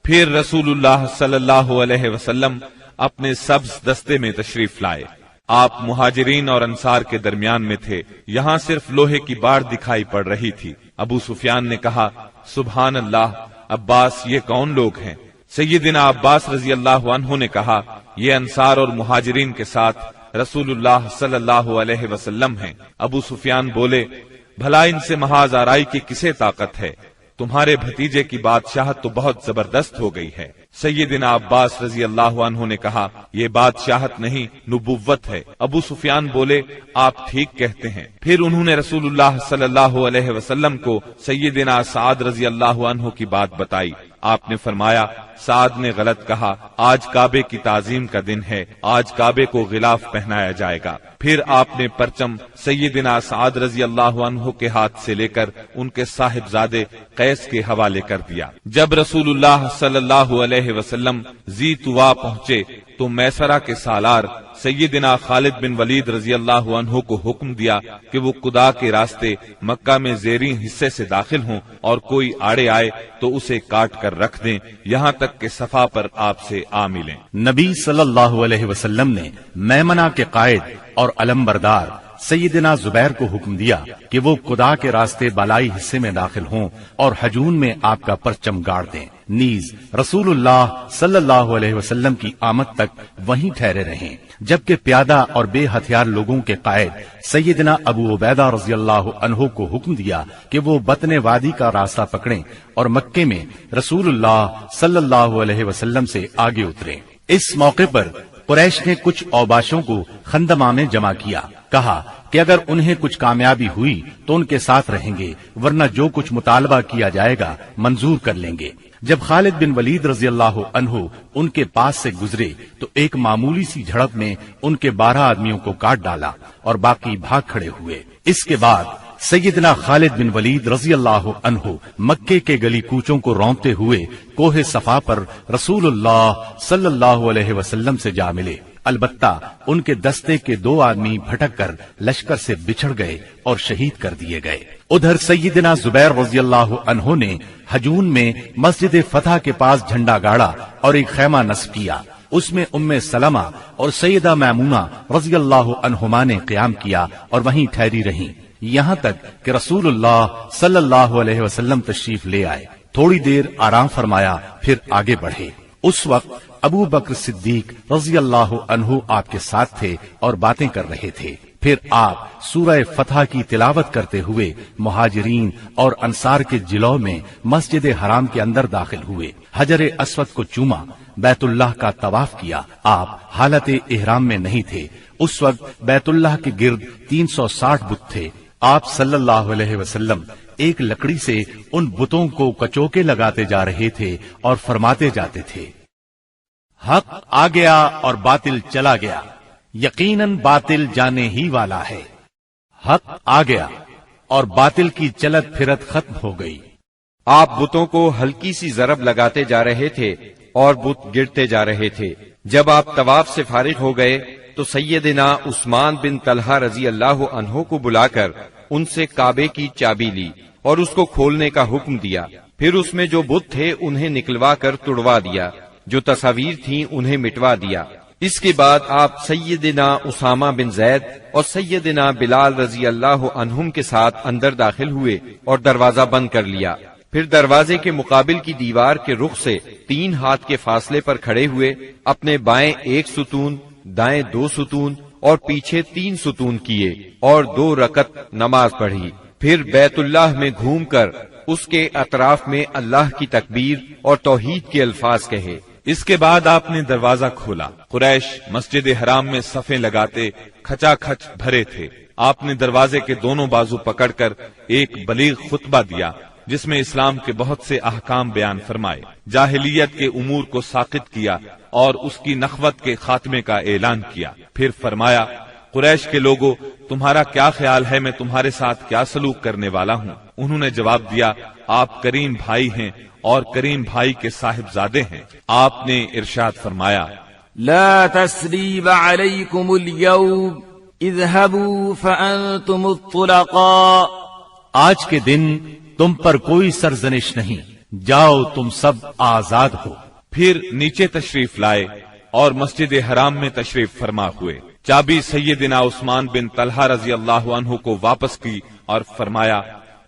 پھر رسول اللہ صلی اللہ علیہ وسلم اپنے سبز دستے میں تشریف لائے۔ آپ مہاجرین اور انصار کے درمیان میں تھے، یہاں صرف لوہے کی باڑ دکھائی پڑ رہی تھی۔ ابو سفیان نے کہا، سبحان اللہ، عباس یہ کون لوگ ہیں؟ سیدنا عباس رضی اللہ عنہ نے کہا، یہ انصار اور مہاجرین کے ساتھ رسول اللہ صلی اللہ علیہ وسلم ہیں۔ ابو سفیان بولے، بھلا ان سے محاذ آرائی کی کسے طاقت ہے؟ تمہارے بھتیجے کی بادشاہت تو بہت زبردست ہو گئی ہے۔ سیدنا عباس رضی اللہ عنہ نے کہا، یہ بادشاہت نہیں، نبوت ہے۔ ابو سفیان بولے، آپ ٹھیک کہتے ہیں۔ پھر انہوں نے رسول اللہ صلی اللہ علیہ وسلم کو سیدنا سعد رضی اللہ عنہ کی بات بتائی۔ آپ نے فرمایا، سعد نے غلط کہا، آج کعبے کی تعظیم کا دن ہے، آج کعبے کو غلاف پہنایا جائے گا۔ پھر آپ نے پرچم سیدنا سعد رضی اللہ عنہ کے ہاتھ سے لے کر ان کے صاحبزادے قیس کے حوالے کر دیا۔ جب رسول اللہ صلی اللہ علیہ وسلم ذی طوا پہنچے تو میسرہ کے سالار سیدنا خالد بن ولید رضی اللہ عنہ کو حکم دیا کہ وہ قدا کے راستے مکہ میں زیریں حصے سے داخل ہوں اور کوئی آڑے آئے تو اسے کاٹ کر رکھ دیں، یہاں تک کہ صفا پر آپ سے آ ملیں۔ نبی صلی اللہ علیہ وسلم نے میمنہ کے قائد اور علمبردار سیدنا زبیر کو حکم دیا کہ وہ قدا کے راستے بالائی حصے میں داخل ہوں اور حجون میں آپ کا پرچم گاڑ دیں، نیز رسول اللہ صلی اللہ علیہ وسلم کی آمد تک وہیں ٹھہرے رہیں، جبکہ پیادہ اور بے ہتھیار لوگوں کے قائد سیدنا ابو عبیدہ رضی اللہ عنہ کو حکم دیا کہ وہ بطن وادی کا راستہ پکڑیں اور مکے میں رسول اللہ صلی اللہ علیہ وسلم سے آگے اتریں۔ اس موقع پر قریش نے کچھ اوباشوں کو خندمہ میں جمع کیا، کہا کہ اگر انہیں کچھ کامیابی ہوئی تو ان کے ساتھ رہیں گے، ورنہ جو کچھ مطالبہ کیا جائے گا منظور کر لیں گے۔ جب خالد بن ولید رضی اللہ عنہ ان کے پاس سے گزرے تو ایک معمولی سی جھڑپ میں ان کے 12 آدمیوں کو کاٹ ڈالا اور باقی بھاگ کھڑے ہوئے۔ اس کے بعد سیدنا خالد بن ولید رضی اللہ عنہ مکے کے گلی کوچوں کو رونتے ہوئے کوہ صفا پر رسول اللہ صلی اللہ علیہ وسلم سے جا ملے۔ البتہ ان کے دستے کے 2 آدمی بھٹک کر لشکر سے بچھڑ گئے اور شہید کر دیے گئے۔ ادھر سیدنا زبیر رضی اللہ عنہ نے حجون میں مسجد فتح کے پاس جھنڈا گاڑا اور ایک خیمہ نصب کیا، اس میں ام سلمہ اور سیدہ میمونہ رضی اللہ عنہما نے قیام کیا اور وہیں ٹھہری رہیں، یہاں تک کہ رسول اللہ صلی اللہ علیہ وسلم تشریف لے آئے۔ تھوڑی دیر آرام فرمایا، پھر آگے بڑھے۔ اس وقت ابو بکر صدیق رضی اللہ عنہ آپ کے ساتھ تھے اور باتیں کر رہے تھے۔ پھر آپ سورہ فتح کی تلاوت کرتے ہوئے مہاجرین اور انصار کے جلو میں مسجد حرام کے اندر داخل ہوئے، حجر اسود کو چوما، بیت اللہ کا طواف کیا۔ آپ حالت احرام میں نہیں تھے، اس وقت بیت اللہ کے گرد 360 بت تھے۔ آپ صلی اللہ علیہ وسلم ایک لکڑی سے ان بتوں کو کچوکے لگاتے جا رہے تھے اور فرماتے جاتے تھے، حق آ گیا اور باطل چلا گیا، یقیناً باطل جانے ہی والا ہے۔ حق آ گیا اور باطل کی چلت پھرت ختم ہو گئی۔ آپ بتوں کو ہلکی سی ضرب لگاتے جا رہے تھے اور بت گرتے جا رہے تھے۔ جب آپ طواف سے فارغ ہو گئے تو سیدنا عثمان بن طلحہ رضی اللہ عنہ کو بلا کر ان سے کعبے کی چابی لی اور اس کو کھولنے کا حکم دیا۔ پھر اس میں جو بت تھے انہیں نکلوا کر توڑوا دیا، جو تصاویر تھیں انہیں مٹوا دیا۔ اس کے بعد آپ سیدنا اسامہ بن زید اور سیدنا بلال رضی اللہ عنہم کے ساتھ اندر داخل ہوئے اور دروازہ بند کر لیا۔ پھر دروازے کے مقابل کی دیوار کے رخ سے 3 ہاتھ کے فاصلے پر کھڑے ہوئے اپنے بائیں 1 ستون، دائیں 2 ستون اور پیچھے 3 ستون کیے اور 2 رکعت نماز پڑھی۔ پھر بیت اللہ میں گھوم کر اس کے اطراف میں اللہ کی تکبیر اور توحید کے الفاظ کہے۔ اس کے بعد آپ نے دروازہ کھولا۔ قریش مسجد حرام میں صفیں لگاتے کھچا کھچ بھرے تھے۔ آپ نے دروازے کے دونوں بازو پکڑ کر ایک بلیغ خطبہ دیا جس میں اسلام کے بہت سے احکام بیان فرمائے، جاہلیت کے امور کو ساقط کیا اور اس کی نخوت کے خاتمے کا اعلان کیا۔ پھر فرمایا، قریش کے لوگوں، تمہارا کیا خیال ہے میں تمہارے ساتھ کیا سلوک کرنے والا ہوں؟ انہوں نے جواب دیا، آپ کریم بھائی ہیں اور کریم بھائی کے صاحبزادے ہیں۔ آپ نے ارشاد فرمایا، لا تثریب علیکم اليوم اذهبوا فأنتم الطلقاء، آج کے دن تم پر کوئی سرزنش نہیں، جاؤ تم سب آزاد ہو۔ پھر نیچے تشریف لائے اور مسجد حرام میں تشریف فرما ہوئے۔ چابی سیدنا عثمان بن طلحہ رضی اللہ عنہ کو واپس کی اور فرمایا،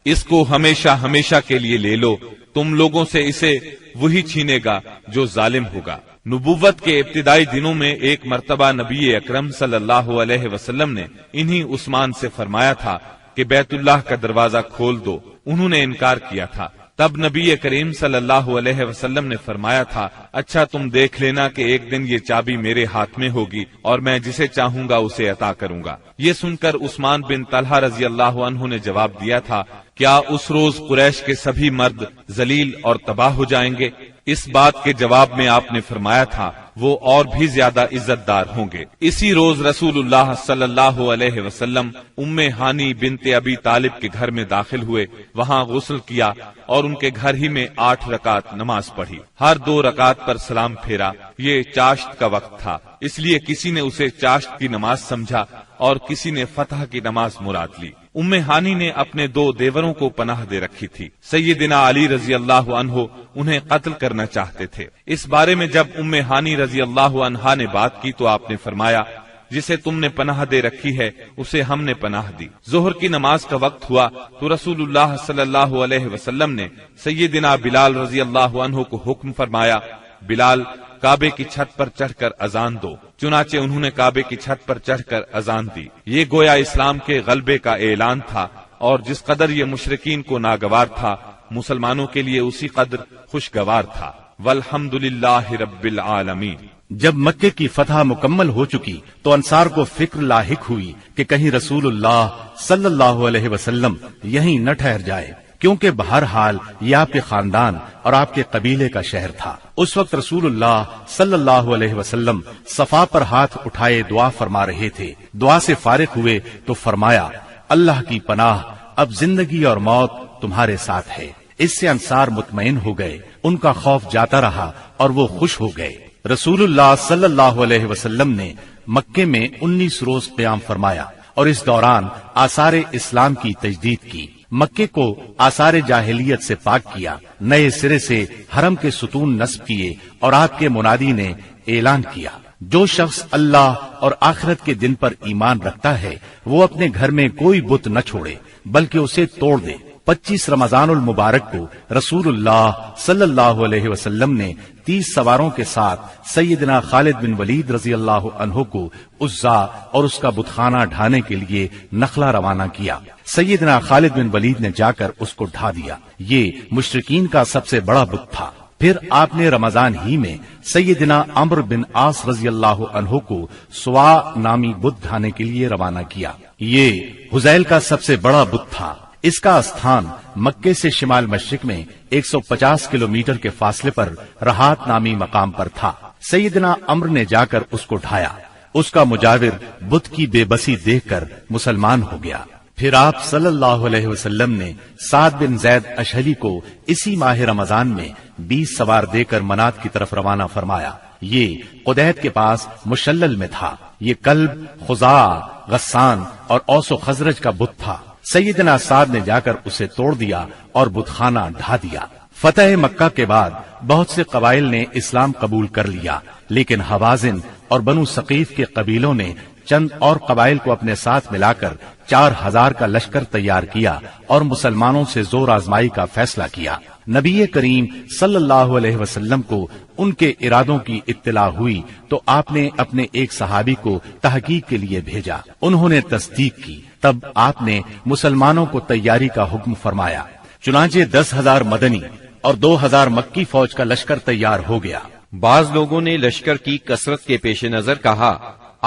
اس کو ہمیشہ ہمیشہ کے لیے لے لو، تم لوگوں سے اسے وہی چھینے گا جو ظالم ہوگا۔ نبوت کے ابتدائی دنوں میں ایک مرتبہ نبی اکرم صلی اللہ علیہ وسلم نے انہی عثمان سے فرمایا تھا کہ بیت اللہ کا دروازہ کھول دو، انہوں نے انکار کیا تھا۔ تب نبی کریم صلی اللہ علیہ وسلم نے فرمایا تھا، اچھا تم دیکھ لینا کہ ایک دن یہ چابی میرے ہاتھ میں ہوگی اور میں جسے چاہوں گا اسے عطا کروں گا۔ یہ سن کر عثمان بن طلحہ رضی اللہ عنہ نے جواب دیا تھا، کیا اس روز قریش کے سبھی مرد ذلیل اور تباہ ہو جائیں گے؟ اس بات کے جواب میں آپ نے فرمایا تھا، وہ اور بھی زیادہ عزت دار ہوں گے۔ اسی روز رسول اللہ صلی اللہ علیہ وسلم ام ہانی بنت ابی طالب کے گھر میں داخل ہوئے، وہاں غسل کیا اور ان کے گھر ہی میں 8 رکعت نماز پڑھی۔ ہر 2 رکعت پر سلام پھیرا۔ یہ چاشت کا وقت تھا، اس لیے کسی نے اسے چاشت کی نماز سمجھا اور کسی نے فتح کی نماز مراد لی۔ ام ہانی نے اپنے 2 دیوروں کو پناہ دے رکھی تھی۔ سیدنا علی رضی اللہ عنہ انہیں قتل کرنا چاہتے تھے۔ اس بارے میں جب ام ہانی رضی اللہ عنہا نے بات کی تو آپ نے فرمایا، جسے تم نے پناہ دے رکھی ہے اسے ہم نے پناہ دی۔ ظہر کی نماز کا وقت ہوا تو رسول اللہ صلی اللہ علیہ وسلم نے سیدنا بلال رضی اللہ عنہ کو حکم فرمایا، بلال کعبے کی چھت پر چڑھ کر اذان دو۔ چنانچہ انہوں نے کعبے کی چھت پر چڑھ کر اذان دی۔ یہ گویا اسلام کے غلبے کا اعلان تھا، اور جس قدر یہ مشرکین کو ناگوار تھا، مسلمانوں کے لیے اسی قدر خوشگوار تھا۔ والحمدللہ رب العالمین۔ جب مکے کی فتح مکمل ہو چکی تو انصار کو فکر لاحق ہوئی کہ کہیں رسول اللہ صلی اللہ علیہ وسلم یہیں نہ ٹھہر جائے، کیونکہ بہرحال یہ آپ کے خاندان اور آپ کے قبیلے کا شہر تھا۔ اس وقت رسول اللہ صلی اللہ علیہ وسلم صفا پر ہاتھ اٹھائے دعا فرما رہے تھے۔ دعا سے فارغ ہوئے تو فرمایا، اللہ کی پناہ، اب زندگی اور موت تمہارے ساتھ ہے۔ اس سے انصار مطمئن ہو گئے، ان کا خوف جاتا رہا اور وہ خوش ہو گئے۔ رسول اللہ صلی اللہ علیہ وسلم نے مکے میں 19 روز قیام فرمایا اور اس دوران آثار اسلام کی تجدید کی۔ مکے کو آثار جاہلیت سے پاک کیا، نئے سرے سے حرم کے ستون نصب کیے اور آپ کے منادی نے اعلان کیا، جو شخص اللہ اور آخرت کے دن پر ایمان رکھتا ہے وہ اپنے گھر میں کوئی بت نہ چھوڑے بلکہ اسے توڑ دے۔ 25 رمضان المبارک کو رسول اللہ صلی اللہ علیہ وسلم نے 30 سواروں کے ساتھ سیدنا خالد بن ولید رضی اللہ عنہ کو عزا اور اس کا بتخانہ ڈھانے کے لیے نخلا روانہ کیا۔ سیدنا خالد بن ولید نے جا کر اس کو ڈھا دیا۔ یہ مشرکین کا سب سے بڑا بت تھا۔ پھر آپ نے رمضان ہی میں سیدنا عمرو بن عاص رضی اللہ عنہ کو سوا نامی بت ڈھانے کے لیے روانہ کیا۔ یہ حذیل کا سب سے بڑا بت تھا۔ اس کا استھان مکے سے شمال مشرق میں 150 کلومیٹر کے فاصلے پر رہات نامی مقام پر تھا۔ سیدنا عمرو نے جا کر اس کو ڈھایا۔ اس کا مجاور بت کی بے بسی دیکھ کر مسلمان ہو گیا۔ پھر آپ صلی اللہ علیہ وسلم نے سعد بن زید اشہلی کو اسی ماہ رمضان میں 20 سوار دے کر منات کی طرف روانہ فرمایا۔ یہ قدید کے پاس مشلل میں تھا۔ یہ کلب، خزاع، غسان اور اوس و خزرج کا بت تھا۔ سیدنا سعد نے جا کر اسے توڑ دیا اور بتخانہ ڈھا دیا۔ فتح مکہ کے بعد بہت سے قبائل نے اسلام قبول کر لیا، لیکن حوازن اور بنو ثقیف کے قبیلوں نے چند اور قبائل کو اپنے ساتھ ملا کر 4000 کا لشکر تیار کیا اور مسلمانوں سے زور آزمائی کا فیصلہ کیا۔ نبی کریم صلی اللہ علیہ وسلم کو ان کے ارادوں کی اطلاع ہوئی تو آپ نے اپنے ایک صحابی کو تحقیق کے لیے بھیجا۔ انہوں نے تصدیق کی، تب آپ نے مسلمانوں کو تیاری کا حکم فرمایا۔ چنانچہ 10,000 مدنی اور 2,000 مکی فوج کا لشکر تیار ہو گیا۔ بعض لوگوں نے لشکر کی کثرت کے پیش نظر کہا،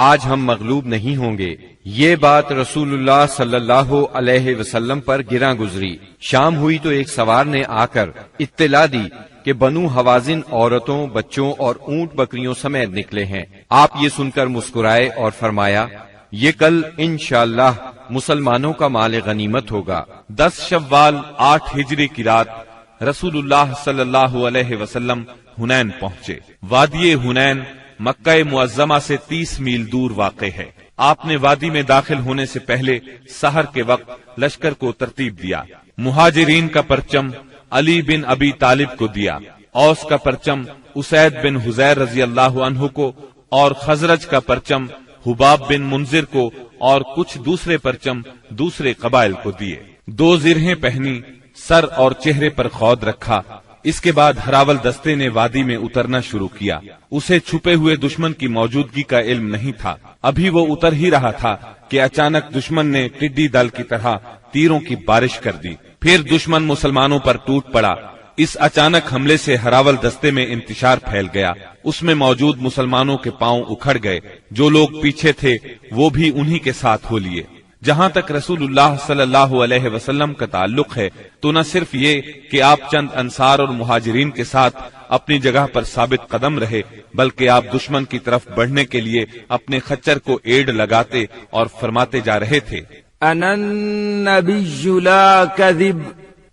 آج ہم مغلوب نہیں ہوں گے۔ یہ بات رسول اللہ صلی اللہ علیہ وسلم پر گراں گزری۔ شام ہوئی تو ایک سوار نے آ کر اطلاع دی کہ بنو حوازن عورتوں، بچوں اور اونٹ بکریوں سمیت نکلے ہیں۔ آپ یہ سن کر مسکرائے اور فرمایا، یہ کل انشاءاللہ مسلمانوں کا مال غنیمت ہوگا۔ 10 شوال 8 ہجری کی رات رسول اللہ صلی اللہ علیہ وسلم حنین پہنچے۔ وادی حنین مکہ معظمہ سے 30 میل دور واقع ہے۔ آپ نے وادی میں داخل ہونے سے پہلے سحر کے وقت لشکر کو ترتیب دیا۔ مہاجرین کا پرچم علی بن ابی طالب کو دیا، اوس کا پرچم اسید بن حذیر رضی اللہ عنہ کو، اور خزرج کا پرچم حباب بن منذر کو، اور کچھ دوسرے پرچم دوسرے قبائل کو دیے۔ 2 زرہیں پہنی، سر اور چہرے پر خود رکھا۔ اس کے بعد ہراول دستے نے وادی میں اترنا شروع کیا۔ اسے چھپے ہوئے دشمن کی موجودگی کا علم نہیں تھا۔ ابھی وہ اتر ہی رہا تھا کہ اچانک دشمن نے ٹڈی دل کی طرح تیروں کی بارش کر دی۔ پھر دشمن مسلمانوں پر ٹوٹ پڑا۔ اس اچانک حملے سے ہراول دستے میں انتشار پھیل گیا۔ اس میں موجود مسلمانوں کے پاؤں اکھڑ گئے۔ جو لوگ پیچھے تھے وہ بھی انہی کے ساتھ ہو لیے۔ جہاں تک رسول اللہ صلی اللہ علیہ وسلم کا تعلق ہے تو نہ صرف یہ کہ آپ چند انصار اور مہاجرین کے ساتھ اپنی جگہ پر ثابت قدم رہے، بلکہ آپ دشمن کی طرف بڑھنے کے لیے اپنے خچر کو ایڑ لگاتے اور فرماتے جا رہے تھے، انا النبی لا کذب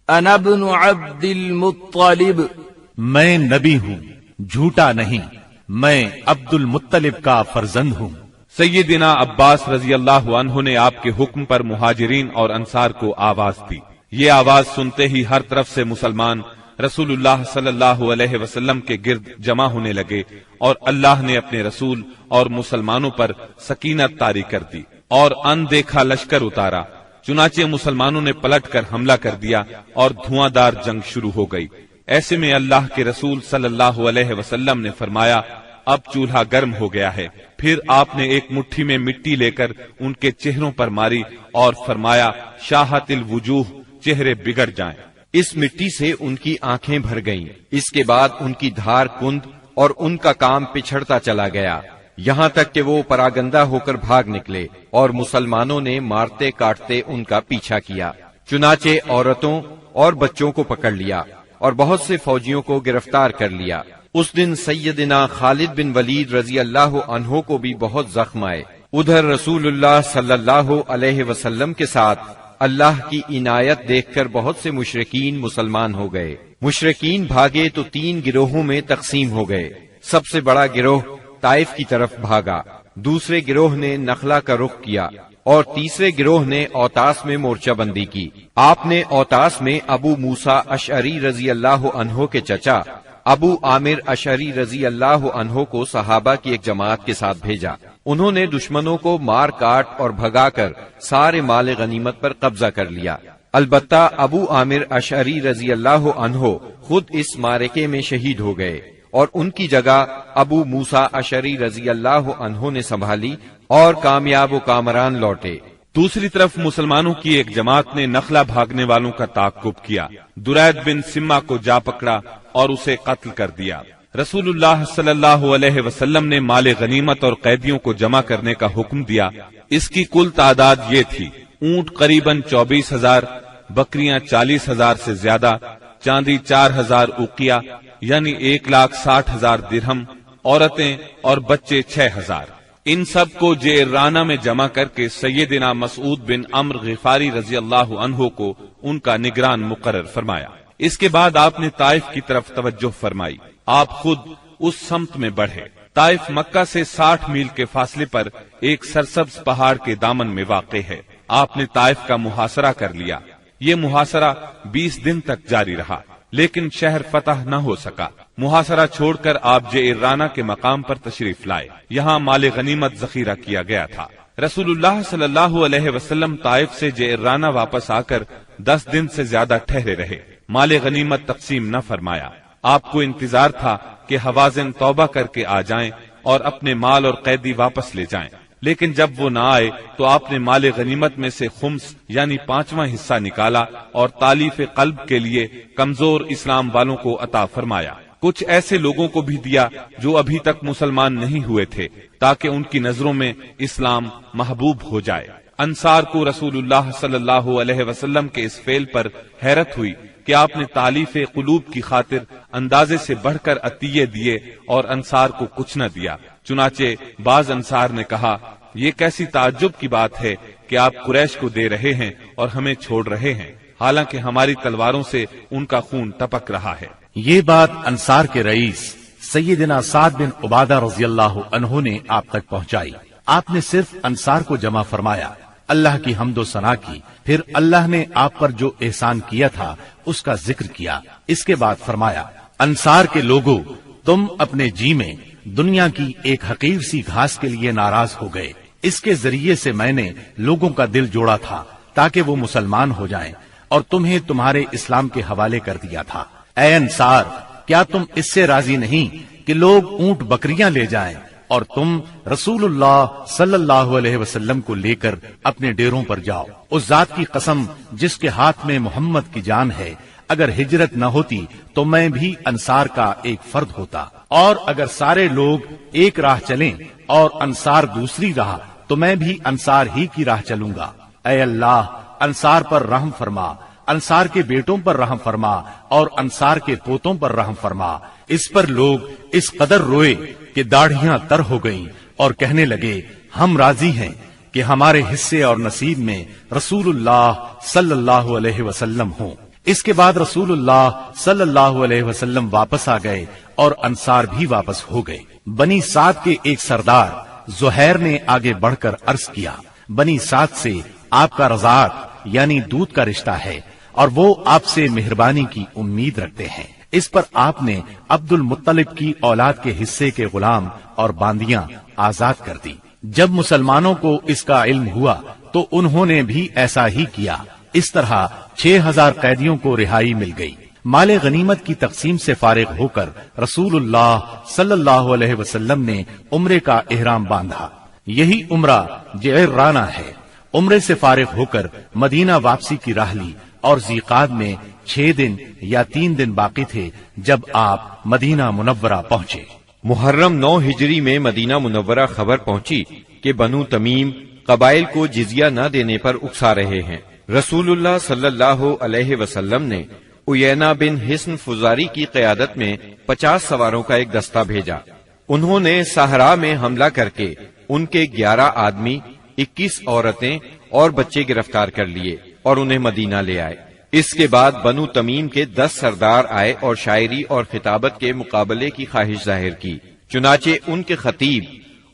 انا ابن عبد المطلب، میں نبی ہوں، جھوٹا نہیں، میں عبد المطلب کا فرزند ہوں۔ سیدنا عباس رضی اللہ عنہ نے آپ کے حکم پر مہاجرین اور انصار کو آواز دی۔ یہ آواز سنتے ہی ہر طرف سے مسلمان رسول اللہ صلی اللہ علیہ وسلم کے گرد جمع ہونے لگے، اور اللہ نے اپنے رسول اور مسلمانوں پر سکینت طاری کر دی اور ان دیکھا لشکر اتارا۔ چنانچہ مسلمانوں نے پلٹ کر حملہ کر دیا اور دھواں دار جنگ شروع ہو گئی۔ ایسے میں اللہ کے رسول صلی اللہ علیہ وسلم نے فرمایا، اب چولہا گرم ہو گیا ہے۔ پھر آپ نے ایک مٹھی میں مٹی لے کر ان کے چہروں پر ماری اور فرمایا، شاہت الوجوہ، چہرے بگڑ جائیں۔ اس مٹی سے ان کی آنکھیں بھر گئیں۔ اس کے بعد ان کی دھار کند اور ان کا کام پچھڑتا چلا گیا، یہاں تک کہ وہ پراگندہ ہو کر بھاگ نکلے، اور مسلمانوں نے مارتے کاٹتے ان کا پیچھا کیا۔ چنانچہ عورتوں اور بچوں کو پکڑ لیا اور بہت سے فوجیوں کو گرفتار کر لیا۔ اس دن سیدنا خالد بن ولید رضی اللہ عنہ کو بھی بہت زخم آئے۔ ادھر رسول اللہ صلی اللہ علیہ وسلم کے ساتھ اللہ کی عنایت دیکھ کر بہت سے مشرکین مسلمان ہو گئے۔ مشرکین بھاگے تو 3 گروہوں میں تقسیم ہو گئے۔ سب سے بڑا گروہ طائف کی طرف بھاگا، دوسرے گروہ نے نخلا کا رخ کیا، اور تیسرے گروہ نے اوتاس میں مورچہ بندی کی۔ آپ نے اوتاس میں ابو موسیٰ اشعری رضی اللہ عنہ کے چچا ابو عامر اشعری رضی اللہ عنہ کو صحابہ کی ایک جماعت کے ساتھ بھیجا۔ انہوں نے دشمنوں کو مار کاٹ اور بھگا کر سارے مال غنیمت پر قبضہ کر لیا۔ البتہ ابو عامر اشعری رضی اللہ عنہ خود اس معرکے میں شہید ہو گئے، اور ان کی جگہ ابو موسیٰ اشعری رضی اللہ عنہ نے سنبھالی اور کامیاب و کامران لوٹے۔ دوسری طرف مسلمانوں کی ایک جماعت نے نخلا بھاگنے والوں کا تعاقب کیا، درید بن سما کو جا پکڑا اور اسے قتل کر دیا۔ رسول اللہ صلی اللہ علیہ وسلم نے مال غنیمت اور قیدیوں کو جمع کرنے کا حکم دیا۔ اس کی کل تعداد یہ تھی، اونٹ قریباً 24,000، بکریاں 40,000 سے زیادہ، چاندی 4,000 اوقیہ یعنی 1,60,000 درہم، عورتیں اور بچے 6,000۔ ان سب کو جعرانہ میں جمع کر کے سیدنا مسعود بن عمرو غفاری رضی اللہ عنہ کو ان کا نگران مقرر فرمایا۔ اس کے بعد آپ نے طائف کی طرف توجہ فرمائی۔ آپ خود اس سمت میں بڑھے۔ طائف مکہ سے 60 میل کے فاصلے پر ایک سرسبز پہاڑ کے دامن میں واقع ہے۔ آپ نے طائف کا محاصرہ کر لیا۔ یہ محاصرہ 20 دن تک جاری رہا، لیکن شہر فتح نہ ہو سکا۔ محاصرہ چھوڑ کر آپ جعرانہ کے مقام پر تشریف لائے۔ یہاں مال غنیمت ذخیرہ کیا گیا تھا۔ رسول اللہ صلی اللہ علیہ وسلم طائف سے جعرانہ واپس آ کر 10 دن سے زیادہ ٹھہرے رہے۔ مال غنیمت تقسیم نہ فرمایا۔ آپ کو انتظار تھا کہ حوازن توبہ کر کے آ جائیں اور اپنے مال اور قیدی واپس لے جائیں، لیکن جب وہ نہ آئے تو آپ نے مال غنیمت میں سے خمس یعنی 5واں حصہ نکالا اور تالیف قلب کے لیے کمزور اسلام والوں کو عطا فرمایا۔ کچھ ایسے لوگوں کو بھی دیا جو ابھی تک مسلمان نہیں ہوئے تھے، تاکہ ان کی نظروں میں اسلام محبوب ہو جائے۔ انصار کو رسول اللہ صلی اللہ علیہ وسلم کے اس فعل پر حیرت ہوئی کہ آپ نے تالیف قلوب کی خاطر اندازے سے بڑھ کر عطیے دیے اور انصار کو کچھ نہ دیا۔ چنانچہ بعض انصار نے کہا، یہ کیسی تعجب کی بات ہے کہ آپ قریش کو دے رہے ہیں اور ہمیں چھوڑ رہے ہیں، حالانکہ ہماری تلواروں سے ان کا خون ٹپک رہا ہے۔ یہ بات انصار کے رئیس سیدنا سعد بن عبادہ رضی اللہ عنہ نے آپ تک پہنچائی۔ آپ نے صرف انصار کو جمع فرمایا، اللہ کی حمد و ثنا کی، پھر اللہ نے آپ پر جو احسان کیا تھا اس کا ذکر کیا۔ اس کے بعد فرمایا، انصار کے لوگوں، تم اپنے جی میں دنیا کی ایک حقیر سی گھاس کے لیے ناراض ہو گئے۔ اس کے ذریعے سے میں نے لوگوں کا دل جوڑا تھا تاکہ وہ مسلمان ہو جائیں، اور تمہیں تمہارے اسلام کے حوالے کر دیا تھا۔ اے انصار، کیا تم اس سے راضی نہیں کہ لوگ اونٹ بکریاں لے جائیں اور تم رسول اللہ صلی اللہ علیہ وسلم کو لے کر اپنے ڈیروں پر جاؤ؟ اس ذات کی قسم جس کے ہاتھ میں محمد کی جان ہے، اگر ہجرت نہ ہوتی تو میں بھی انصار کا ایک فرد ہوتا، اور اگر سارے لوگ ایک راہ چلیں اور انصار دوسری راہ تو میں بھی انصار ہی کی راہ چلوں گا۔ اے اللہ، انصار پر رحم فرما، انصار کے بیٹوں پر رحم فرما اور انصار کے پوتوں پر رحم فرما۔ اس پر لوگ اس قدر روئے کہ داڑھیاں تر ہو گئیں اور کہنے لگے، ہم راضی ہیں کہ ہمارے حصے اور نصیب میں رسول اللہ صلی اللہ علیہ وسلم ہوں۔ اس کے بعد رسول اللہ صلی اللہ علیہ وسلم واپس آ گئے اور انصار بھی واپس ہو گئے۔ بنی سعد کے ایک سردار زہیر نے آگے بڑھ کر عرض کیا، بنی سعد سے آپ کا رضاعت یعنی دودھ کا رشتہ ہے اور وہ آپ سے مہربانی کی امید رکھتے ہیں۔ اس پر آپ نے عبد المطلب کی اولاد کے حصے کے غلام اور باندیاں آزاد کر دی۔ جب مسلمانوں کو اس کا علم ہوا تو انہوں نے بھی ایسا ہی کیا۔ اس طرح 6000 قیدیوں کو رہائی مل گئی۔ مال غنیمت کی تقسیم سے فارغ ہو کر رسول اللہ صلی اللہ علیہ وسلم نے عمرے کا احرام باندھا۔ یہی عمرہ جعرانہ ہے۔ عمرے سے فارغ ہو کر مدینہ واپسی کی راہ لی اور ذیقعد میں 6 دن یا 3 دن باقی تھے جب آپ مدینہ منورہ پہنچے۔ محرم 9 ہجری میں مدینہ منورہ خبر پہنچی کہ بنو تمیم قبائل کو جزیہ نہ دینے پر اکسا رہے ہیں۔ رسول اللہ صلی اللہ علیہ وسلم نے عیینہ بن حصن فزاری کی قیادت میں 50 سواروں کا ایک دستہ بھیجا۔ انہوں نے صحرا میں حملہ کر کے ان کے 11 آدمی، 21 عورتیں اور بچے گرفتار کر لیے اور انہیں مدینہ لے آئے۔ اس کے بعد بنو تمیم کے 10 سردار آئے اور شاعری اور خطابت کے مقابلے کی خواہش ظاہر کی۔ چنانچہ ان کے خطیب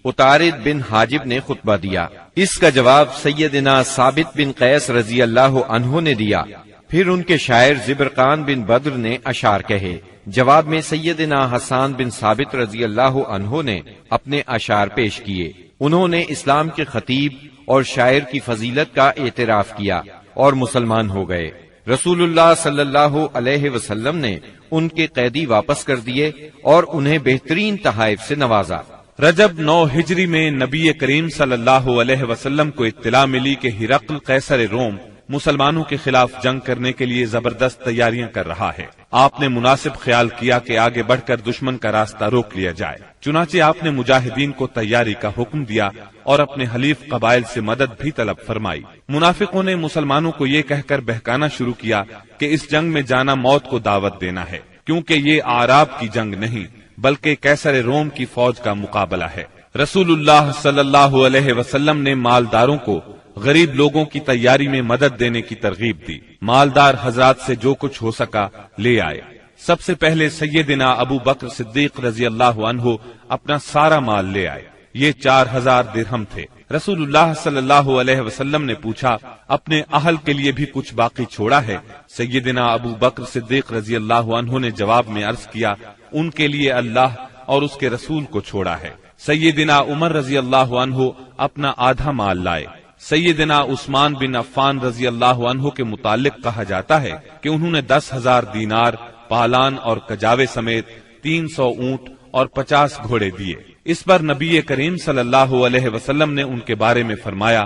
اتارد بن حاجب نے خطبہ دیا۔ اس کا جواب سیدنا ثابت بن قیس رضی اللہ عنہ نے دیا۔ پھر ان کے شاعر زبرقان بن بدر نے اشعار کہے۔ جواب میں سیدنا حسان بن ثابت رضی اللہ عنہ نے اپنے اشعار پیش کیے۔ انہوں نے اسلام کے خطیب اور شاعر کی فضیلت کا اعتراف کیا اور مسلمان ہو گئے۔ رسول اللہ صلی اللہ علیہ وسلم نے ان کے قیدی واپس کر دیے اور انہیں بہترین تحائف سے نوازا۔ رجب 9 ہجری میں نبی کریم صلی اللہ علیہ وسلم کو اطلاع ملی کہ ہرقل قیصر روم مسلمانوں کے خلاف جنگ کرنے کے لیے زبردست تیاریاں کر رہا ہے۔ آپ نے مناسب خیال کیا کہ آگے بڑھ کر دشمن کا راستہ روک لیا جائے۔ چنانچہ آپ نے مجاہدین کو تیاری کا حکم دیا اور اپنے حلیف قبائل سے مدد بھی طلب فرمائی۔ منافقوں نے مسلمانوں کو یہ کہہ کر بہکانا شروع کیا کہ اس جنگ میں جانا موت کو دعوت دینا ہے، کیونکہ یہ اعراب کی جنگ نہیں بلکہ قیصر روم کی فوج کا مقابلہ ہے۔ رسول اللہ صلی اللہ علیہ وسلم نے مالداروں کو غریب لوگوں کی تیاری میں مدد دینے کی ترغیب دی۔ مالدار حضرات سے جو کچھ ہو سکا لے آئے۔ سب سے پہلے سیدنا ابو بکر صدیق رضی اللہ عنہ اپنا سارا مال لے آئے۔ یہ 4000 درہم تھے۔ رسول اللہ صلی اللہ علیہ وسلم نے پوچھا، اپنے اہل کے لیے بھی کچھ باقی چھوڑا ہے؟ سیدنا ابو بکر صدیق رضی اللہ عنہ نے جواب میں عرض کیا، ان کے لیے اللہ اور اس کے رسول کو چھوڑا ہے۔ سیدنا عمر رضی اللہ عنہ اپنا آدھا مال لائے۔ سیدنا عثمان بن عفان رضی اللہ عنہ کے متعلق کہا جاتا ہے کہ انہوں نے 10,000 دینار، پالان اور کجاوے سمیت 300 اونٹ اور 50 گھوڑے دیے۔ اس پر نبی کریم صلی اللہ علیہ وسلم نے ان کے بارے میں فرمایا،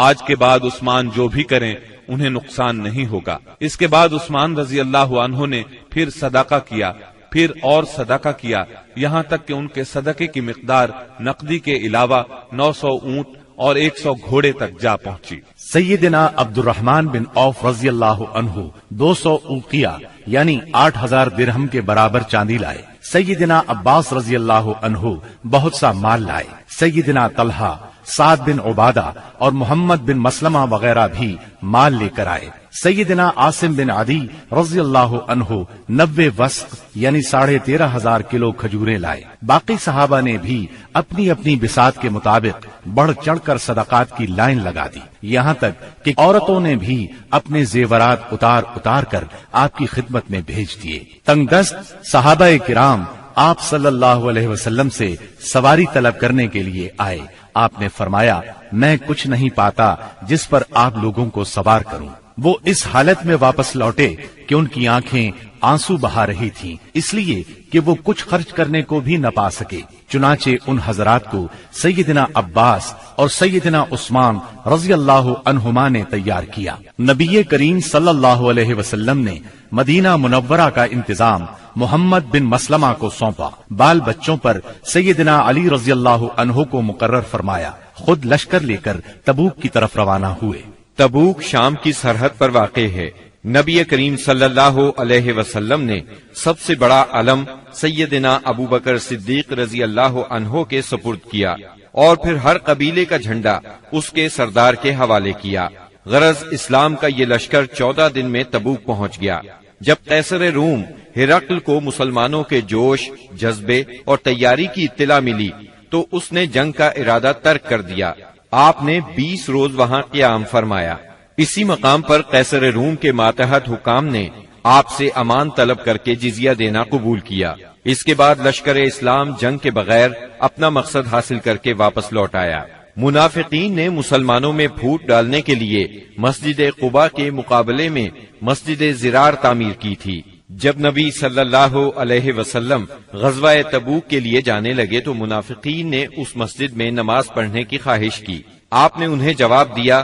آج کے بعد عثمان جو بھی کریں انہیں نقصان نہیں ہوگا۔ اس کے بعد عثمان رضی اللہ عنہ نے پھر صدقہ کیا، پھر اور صدقہ کیا، یہاں تک کہ ان کے صدقے کی مقدار نقدی کے علاوہ 900 اونٹ اور 100 گھوڑے تک جا پہنچی۔ سیدنا عبد الرحمن بن عوف رضی اللہ عنہ 200 اوقیہ یعنی 8000 درہم کے برابر چاندی لائے۔ سیدنا عباس رضی اللہ عنہ بہت سا مال لائے۔ سیدنا طلحہ، سعد بن عبادہ اور محمد بن مسلمہ وغیرہ بھی مال لے کر آئے۔ سیدنا عاصم بن عدی رضی اللہ عنہ 90 وسق یعنی 13,500 کلو کھجوریں لائے۔ باقی صحابہ نے بھی اپنی اپنی بساط کے مطابق بڑھ چڑھ کر صدقات کی لائن لگا دی، یہاں تک کہ عورتوں نے بھی اپنے زیورات اتار اتار کر آپ کی خدمت میں بھیج دیے۔ تنگ دست صحابہ کرام آپ صلی اللہ علیہ وسلم سے سواری طلب کرنے کے لیے آئے۔ آپ نے فرمایا، میں کچھ نہیں پاتا جس پر آپ لوگوں کو سوار کروں۔ وہ اس حالت میں واپس لوٹے کہ ان کی آنکھیں آنسو بہا رہی تھیں، اس لیے کہ وہ کچھ خرچ کرنے کو بھی نہ پا سکے۔ چنانچہ ان حضرات کو سیدنا عباس اور سیدنا عثمان رضی اللہ عنہما نے تیار کیا۔ نبی کریم صلی اللہ علیہ وسلم نے مدینہ منورہ کا انتظام محمد بن مسلمہ کو سونپا۔ بال بچوں پر سیدنا علی رضی اللہ عنہ کو مقرر فرمایا، خود لشکر لے کر تبوک کی طرف روانہ ہوئے۔ تبوک شام کی سرحد پر واقع ہے۔ نبی کریم صلی اللہ علیہ وسلم نے سب سے بڑا علم سیدنا ابو بکر صدیق رضی اللہ عنہ کے سپرد کیا اور پھر ہر قبیلے کا جھنڈا اس کے سردار کے حوالے کیا۔ غرض اسلام کا یہ لشکر 14 دن میں تبوک پہنچ گیا۔ جب قیصر روم ہرقل کو مسلمانوں کے جوش، جذبے اور تیاری کی اطلاع ملی تو اس نے جنگ کا ارادہ ترک کر دیا۔ آپ نے 20 روز وہاں قیام فرمایا۔ اسی مقام پر قیصر روم کے ماتحت حکام نے آپ سے امان طلب کر کے جزیہ دینا قبول کیا۔ اس کے بعد لشکر اسلام جنگ کے بغیر اپنا مقصد حاصل کر کے واپس لوٹ آیا۔ منافقین نے مسلمانوں میں پھوٹ ڈالنے کے لیے مسجد قباء کے مقابلے میں مسجد زرار تعمیر کی تھی۔ جب نبی صلی اللہ علیہ وسلم غزوہ تبوک کے لیے جانے لگے تو منافقین نے اس مسجد میں نماز پڑھنے کی خواہش کی۔ آپ نے انہیں جواب دیا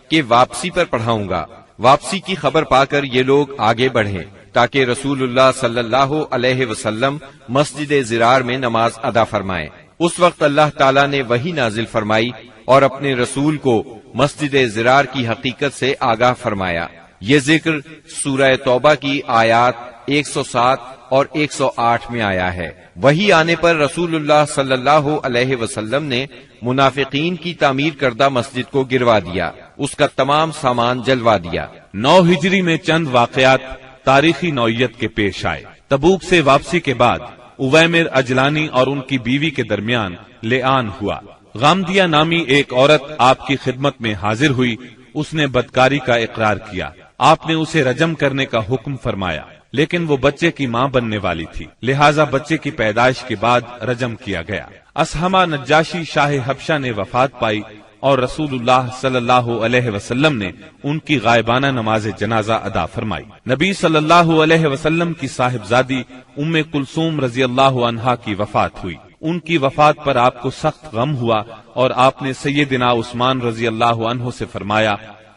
کہ واپسی پر پڑھاؤں گا۔ واپسی کی خبر پا کر یہ لوگ آگے بڑھے تاکہ رسول اللہ صلی اللہ علیہ وسلم مسجد زرار میں نماز ادا فرمائیں۔ اس وقت اللہ تعالیٰ نے وحی نازل فرمائی اور اپنے رسول کو مسجد زرار کی حقیقت سے آگاہ فرمایا۔ یہ ذکر سورہ توبہ کی آیات 107 اور 108 میں آیا ہے۔ وحی آنے پر رسول اللہ صلی اللہ علیہ وسلم نے منافقین کی تعمیر کردہ مسجد کو گروا دیا، اس کا تمام سامان جلوا دیا۔ 9 ہجری میں چند واقعات تاریخی نوعیت کے پیش آئے۔ تبوک سے واپسی کے بعد اویمر اجلانی اور ان کی بیوی کے درمیان لعان ہوا۔ غامدیہ نامی ایک عورت آپ کی خدمت میں حاضر ہوئی، اس نے بدکاری کا اقرار کیا۔ آپ نے اسے رجم کرنے کا حکم فرمایا، لیکن وہ بچے کی ماں بننے والی تھی، لہٰذا بچے کی پیدائش کے بعد رجم کیا گیا۔ اسہمہ نجاشی شاہ حبشہ نے وفات پائی اور رسول اللہ صلی اللہ علیہ وسلم نے ان کی غائبانہ نماز جنازہ ادا فرمائی۔ نبی صلی اللہ علیہ وسلم کی صاحبزادی ام کلثوم رضی اللہ عنہا کی وفات ہوئی۔ ان کی وفات پر آپ کو سخت غم ہوا اور آپ نے سیدنا عثمان رضی اللہ عنہ سے فرمایا،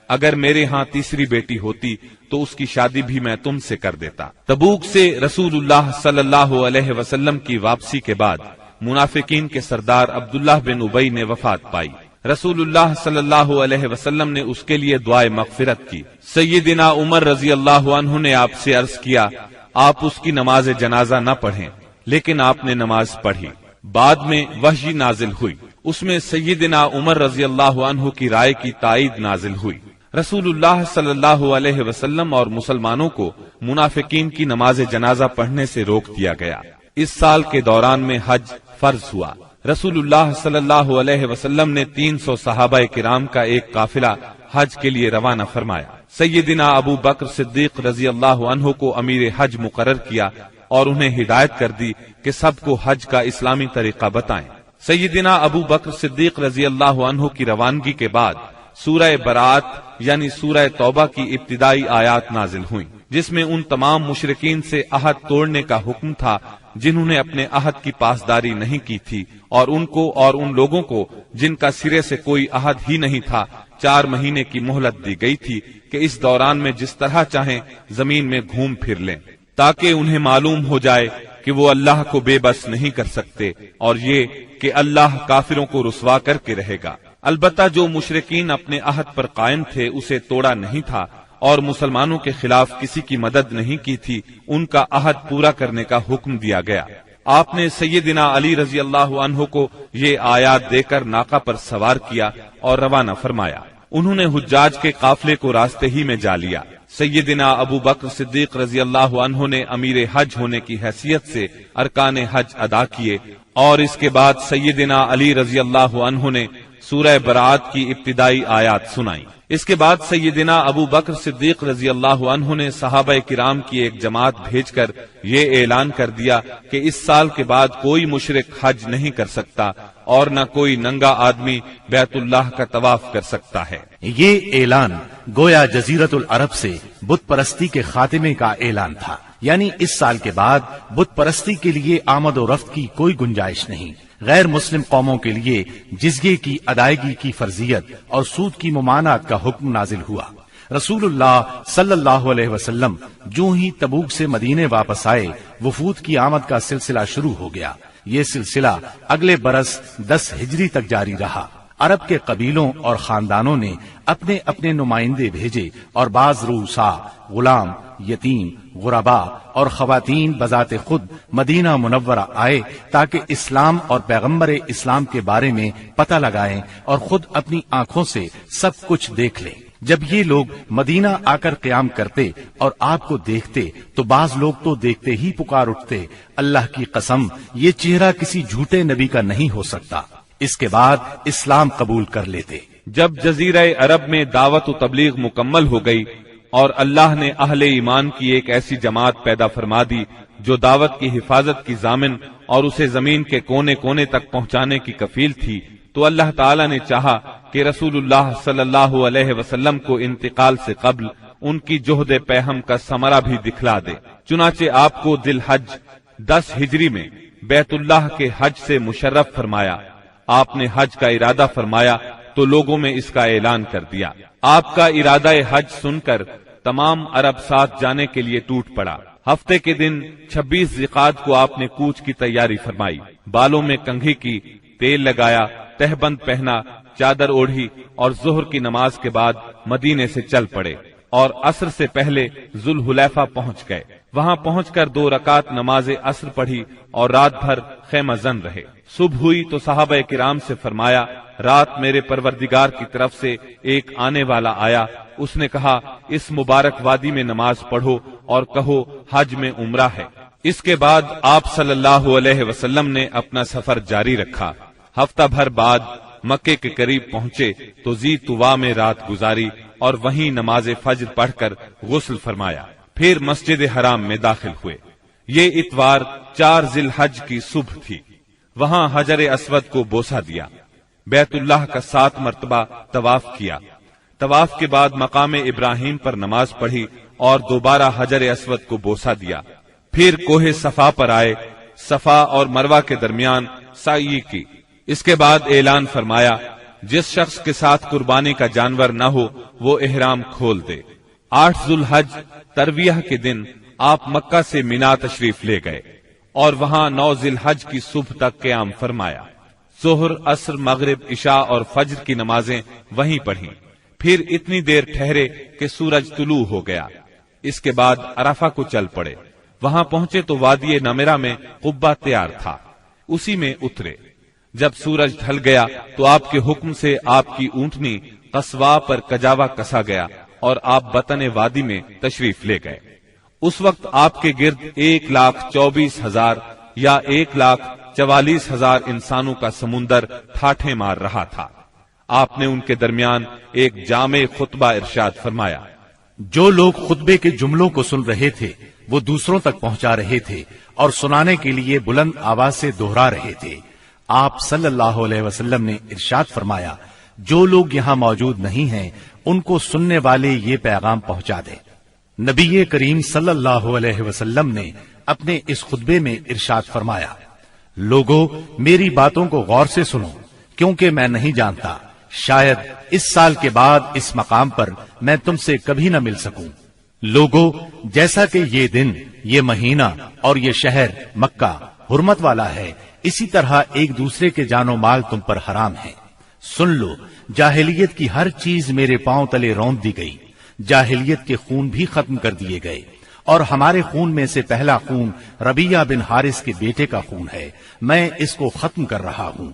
اگر میرے ہاں تیسری بیٹی ہوتی تو اس کی شادی بھی میں تم سے کر دیتا۔ تبوک سے رسول اللہ صلی اللہ علیہ وسلم کی واپسی کے بعد منافقین کے سردار عبداللہ بن ابی نے وفات پائی۔ رسول اللہ صلی اللہ علیہ وسلم نے اس کے لیے دعائے مغفرت کی۔ سیدنا عمر رضی اللہ عنہ نے آپ سے عرض کیا، آپ اس کی نماز جنازہ نہ پڑھیں، لیکن آپ نے نماز پڑھی۔ بعد میں وحی نازل ہوئی، اس میں سیدنا عمر رضی اللہ عنہ کی رائے کی تائید نازل ہوئی۔ رسول اللہ صلی اللہ علیہ وسلم اور مسلمانوں کو منافقین کی نماز جنازہ پڑھنے سے روک دیا گیا۔ اس سال کے دوران میں حج فرض ہوا۔ رسول اللہ صلی اللہ علیہ وسلم نے 300 صحابہ کرام کا ایک قافلہ حج کے لیے روانہ فرمایا۔ سیدنا ابو بکر صدیق رضی اللہ عنہ کو امیر حج مقرر کیا اور انہیں ہدایت کر دی کہ سب کو حج کا اسلامی طریقہ بتائیں۔ سیدنا ابو بکر صدیق رضی اللہ عنہ کی روانگی کے بعد سورہ برات یعنی سورہ توبہ کی ابتدائی آیات نازل ہوئیں، جس میں ان تمام مشرکین سے عہد توڑنے کا حکم تھا جنہوں نے اپنے عہد کی پاسداری نہیں کی تھی، اور ان کو اور ان لوگوں کو جن کا سرے سے کوئی عہد ہی نہیں تھا 4 مہینے کی مہلت دی گئی تھی کہ اس دوران میں جس طرح چاہیں زمین میں گھوم پھر لیں، تاکہ انہیں معلوم ہو جائے کہ وہ اللہ کو بے بس نہیں کر سکتے، اور یہ کہ اللہ کافروں کو رسوا کر کے رہے گا۔ البتہ جو مشرکین اپنے عہد پر قائم تھے اسے توڑا نہیں تھا اور مسلمانوں کے خلاف کسی کی مدد نہیں کی تھی، ان کا عہد پورا کرنے کا حکم دیا گیا۔ آپ نے سیدنا علی رضی اللہ عنہ کو یہ آیات دے کر ناقہ پر سوار کیا اور روانہ فرمایا۔ انہوں نے حجاج کے قافلے کو راستے ہی میں جا لیا۔ سیدنا ابو بکر صدیق رضی اللہ عنہ نے امیر حج ہونے کی حیثیت سے ارکان حج ادا کیے، اور اس کے بعد سیدنا علی رضی اللہ عنہ نے سورہ برات کی ابتدائی آیات سنائی۔ اس کے بعد سیدنا ابو بکر صدیق رضی اللہ عنہ نے صحابہ کرام کی ایک جماعت بھیج کر یہ اعلان کر دیا کہ اس سال کے بعد کوئی مشرک حج نہیں کر سکتا اور نہ کوئی ننگا آدمی بیت اللہ کا طواف کر سکتا ہے۔ یہ اعلان گویا جزیرت العرب سے بت پرستی کے خاتمے کا اعلان تھا، یعنی اس سال کے بعد بت پرستی کے لیے آمد و رفت کی کوئی گنجائش نہیں۔ غیر مسلم قوموں کے لیے جزیے کی ادائیگی کی فرضیت اور سود کی ممانعت کا حکم نازل ہوا۔ رسول اللہ صلی اللہ علیہ وسلم جو ہی تبوک سے مدینے واپس آئے، وفود کی آمد کا سلسلہ شروع ہو گیا۔ یہ سلسلہ اگلے برس 10 ہجری تک جاری رہا۔ عرب کے قبیلوں اور خاندانوں نے اپنے اپنے نمائندے بھیجے اور بعض رؤسا، غلام، یتیم، غربا اور خواتین بذات خود مدینہ منورہ آئے تاکہ اسلام اور پیغمبر اسلام کے بارے میں پتہ لگائیں اور خود اپنی آنکھوں سے سب کچھ دیکھ لیں۔ جب یہ لوگ مدینہ آ کر قیام کرتے اور آپ کو دیکھتے تو بعض لوگ تو دیکھتے ہی پکار اٹھتے، اللہ کی قسم یہ چہرہ کسی جھوٹے نبی کا نہیں ہو سکتا۔ اس کے بعد اسلام قبول کر لیتے۔ جب جزیرہ عرب میں دعوت و تبلیغ مکمل ہو گئی اور اللہ نے اہل ایمان کی ایک ایسی جماعت پیدا فرما دی جو دعوت کی حفاظت کی ضامن اور اسے زمین کے کونے کونے تک پہنچانے کی کفیل تھی، تو اللہ تعالی نے چاہا کہ رسول اللہ صلی اللہ علیہ وسلم کو انتقال سے قبل ان کی جہد پیہم کا ثمرہ بھی دکھلا دے۔ چنانچہ آپ کو ذی الحج 10 ہجری میں بیت اللہ کے حج سے مشرف فرمایا۔ آپ نے حج کا ارادہ فرمایا تو لوگوں میں اس کا اعلان کر دیا۔ آپ کا ارادہ حج سن کر تمام عرب ساتھ جانے کے لیے ٹوٹ پڑا۔ ہفتے کے دن 26 ذیقعدہ کو آپ نے کوچ کی تیاری فرمائی، بالوں میں کنگھی کی، تیل لگایا، تہبند پہنا، چادر اوڑھی اور ظہر کی نماز کے بعد مدینے سے چل پڑے اور عصر سے پہلے ذوالحلیفہ پہنچ گئے۔ وہاں پہنچ کر 2 رکعت نماز عصر پڑھی اور رات بھر خیمہ زن رہے۔ صبح ہوئی تو صحابہ کرام سے فرمایا، رات میرے پروردگار کی طرف سے ایک آنے والا آیا، اس نے کہا اس مبارک وادی میں نماز پڑھو اور کہو حج میں عمرہ ہے۔ اس کے بعد آپ صلی اللہ علیہ وسلم نے اپنا سفر جاری رکھا۔ ہفتہ بھر بعد مکے کے قریب پہنچے تو ذی طوا میں رات گزاری اور وہیں نماز فجر پڑھ کر غسل فرمایا، پھر مسجد حرام میں داخل ہوئے۔ یہ اتوار 4 ذی الحج کی صبح تھی۔ وہاں حجر اسود کو بوسہ دیا، بیت اللہ کا 7 مرتبہ طواف کیا۔ طواف کے بعد مقام ابراہیم پر نماز پڑھی اور دوبارہ حجر اسود کو بوسہ دیا۔ پھر کوہ صفا پر آئے، صفا اور مروہ کے درمیان سعی کی۔ اس کے بعد اعلان فرمایا، جس شخص کے ساتھ قربانی کا جانور نہ ہو وہ احرام کھول دے۔ 8 ذی الحج ترویہ کے دن آپ مکہ سے مینا تشریف لے گئے اور وہاں 9 ذی الحج کی صبح تک قیام فرمایا۔ ظہر، عصر، مغرب، عشاء اور فجر کی نمازیں وہیں پڑھیں، پھر اتنی دیر ٹھہرے کہ سورج طلوع ہو گیا۔ اس کے بعد عرفہ کو چل پڑے۔ وہاں پہنچے تو وادی نمرہ میں قبہ تیار تھا، اسی میں اترے۔ جب سورج ڈھل گیا تو آپ کے حکم سے آپ کی اونٹنی قصوا پر کجاوا کسا گیا اور آپ بطن وادی میں تشریف لے گئے۔ اس وقت آپ کے گرد 1,24,000 یا 1,44,000 انسانوں کا سمندر ٹھاٹھیں مار رہا تھا۔ آپ نے ان کے درمیان ایک جامع خطبہ ارشاد فرمایا۔ جو لوگ خطبے کے جملوں کو سن رہے تھے وہ دوسروں تک پہنچا رہے تھے اور سنانے کے لیے بلند آواز سے دہرا رہے تھے۔ آپ صلی اللہ علیہ وسلم نے ارشاد فرمایا، جو لوگ یہاں موجود نہیں ہیں ان کو سننے والے یہ پیغام پہنچا دیں۔ نبی کریم صلی اللہ علیہ وسلم نے اپنے اس خطبے میں ارشاد فرمایا، لوگو میری باتوں کو غور سے سنو، کیونکہ میں نہیں جانتا، شاید اس سال کے بعد اس مقام پر میں تم سے کبھی نہ مل سکوں۔ لوگو جیسا کہ یہ دن، یہ مہینہ اور یہ شہر مکہ حرمت والا ہے، اسی طرح ایک دوسرے کے جان و مال تم پر حرام ہے۔ سن لو، جاہلیت کی ہر چیز میرے پاؤں تلے رونپ دی گئی، جاہلیت کے خون بھی ختم کر دیے گئے، اور ہمارے خون میں سے پہلا خون ربیعہ بن حارث کے بیٹے کا خون ہے، میں اس کو ختم کر رہا ہوں۔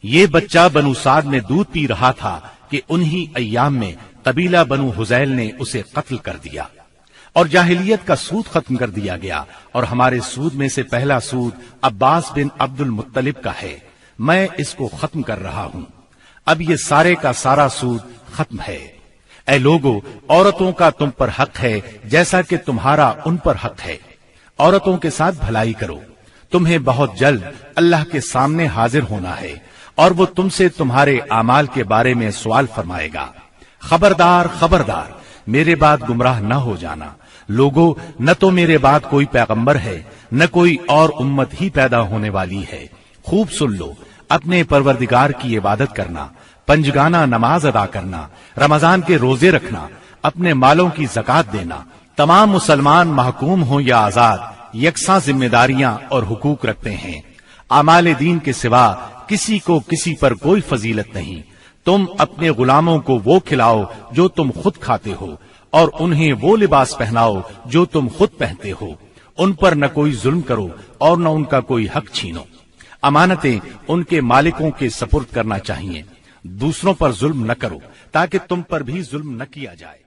یہ بچہ بنو سعد میں دودھ پی رہا تھا کہ انہی ایام میں قبیلہ بنو حذیل نے اسے قتل کر دیا، اور جاہلیت کا سود ختم کر دیا گیا، اور ہمارے سود میں سے پہلا سود عباس بن عبد المطلب کا ہے، میں اس کو ختم کر رہا ہوں، اب یہ سارے کا سارا سود ختم ہے۔ اے لوگو، عورتوں کا تم پر حق ہے جیسا کہ تمہارا ان پر حق ہے، عورتوں کے ساتھ بھلائی کرو، تمہیں بہت جلد اللہ کے سامنے حاضر ہونا ہے، اور وہ تم سے تمہارے اعمال کے بارے میں سوال فرمائے گا۔ خبردار خبردار، میرے بعد گمراہ نہ ہو جانا، لوگو، نہ تو میرے بعد کوئی پیغمبر ہے، نہ کوئی اور امت ہی پیدا ہونے والی ہے۔ خوب سن لو، اپنے پروردگار کی عبادت کرنا، پنجگانہ نماز ادا کرنا، رمضان کے روزے رکھنا، اپنے مالوں کی زکات دینا، تمام مسلمان محکوم ہوں یا آزاد یکساں ذمہ داریاں اور حقوق رکھتے ہیں۔ اعمال دین کے سوا کسی کو کسی پر کوئی فضیلت نہیں۔ تم اپنے غلاموں کو وہ کھلاؤ جو تم خود کھاتے ہو، اور انہیں وہ لباس پہناؤ جو تم خود پہنتے ہو، ان پر نہ کوئی ظلم کرو اور نہ ان کا کوئی حق چھینو۔ امانتیں ان کے مالکوں کے سپرد کرنا چاہیے، دوسروں پر ظلم نہ کرو تاکہ تم پر بھی ظلم نہ کیا جائے۔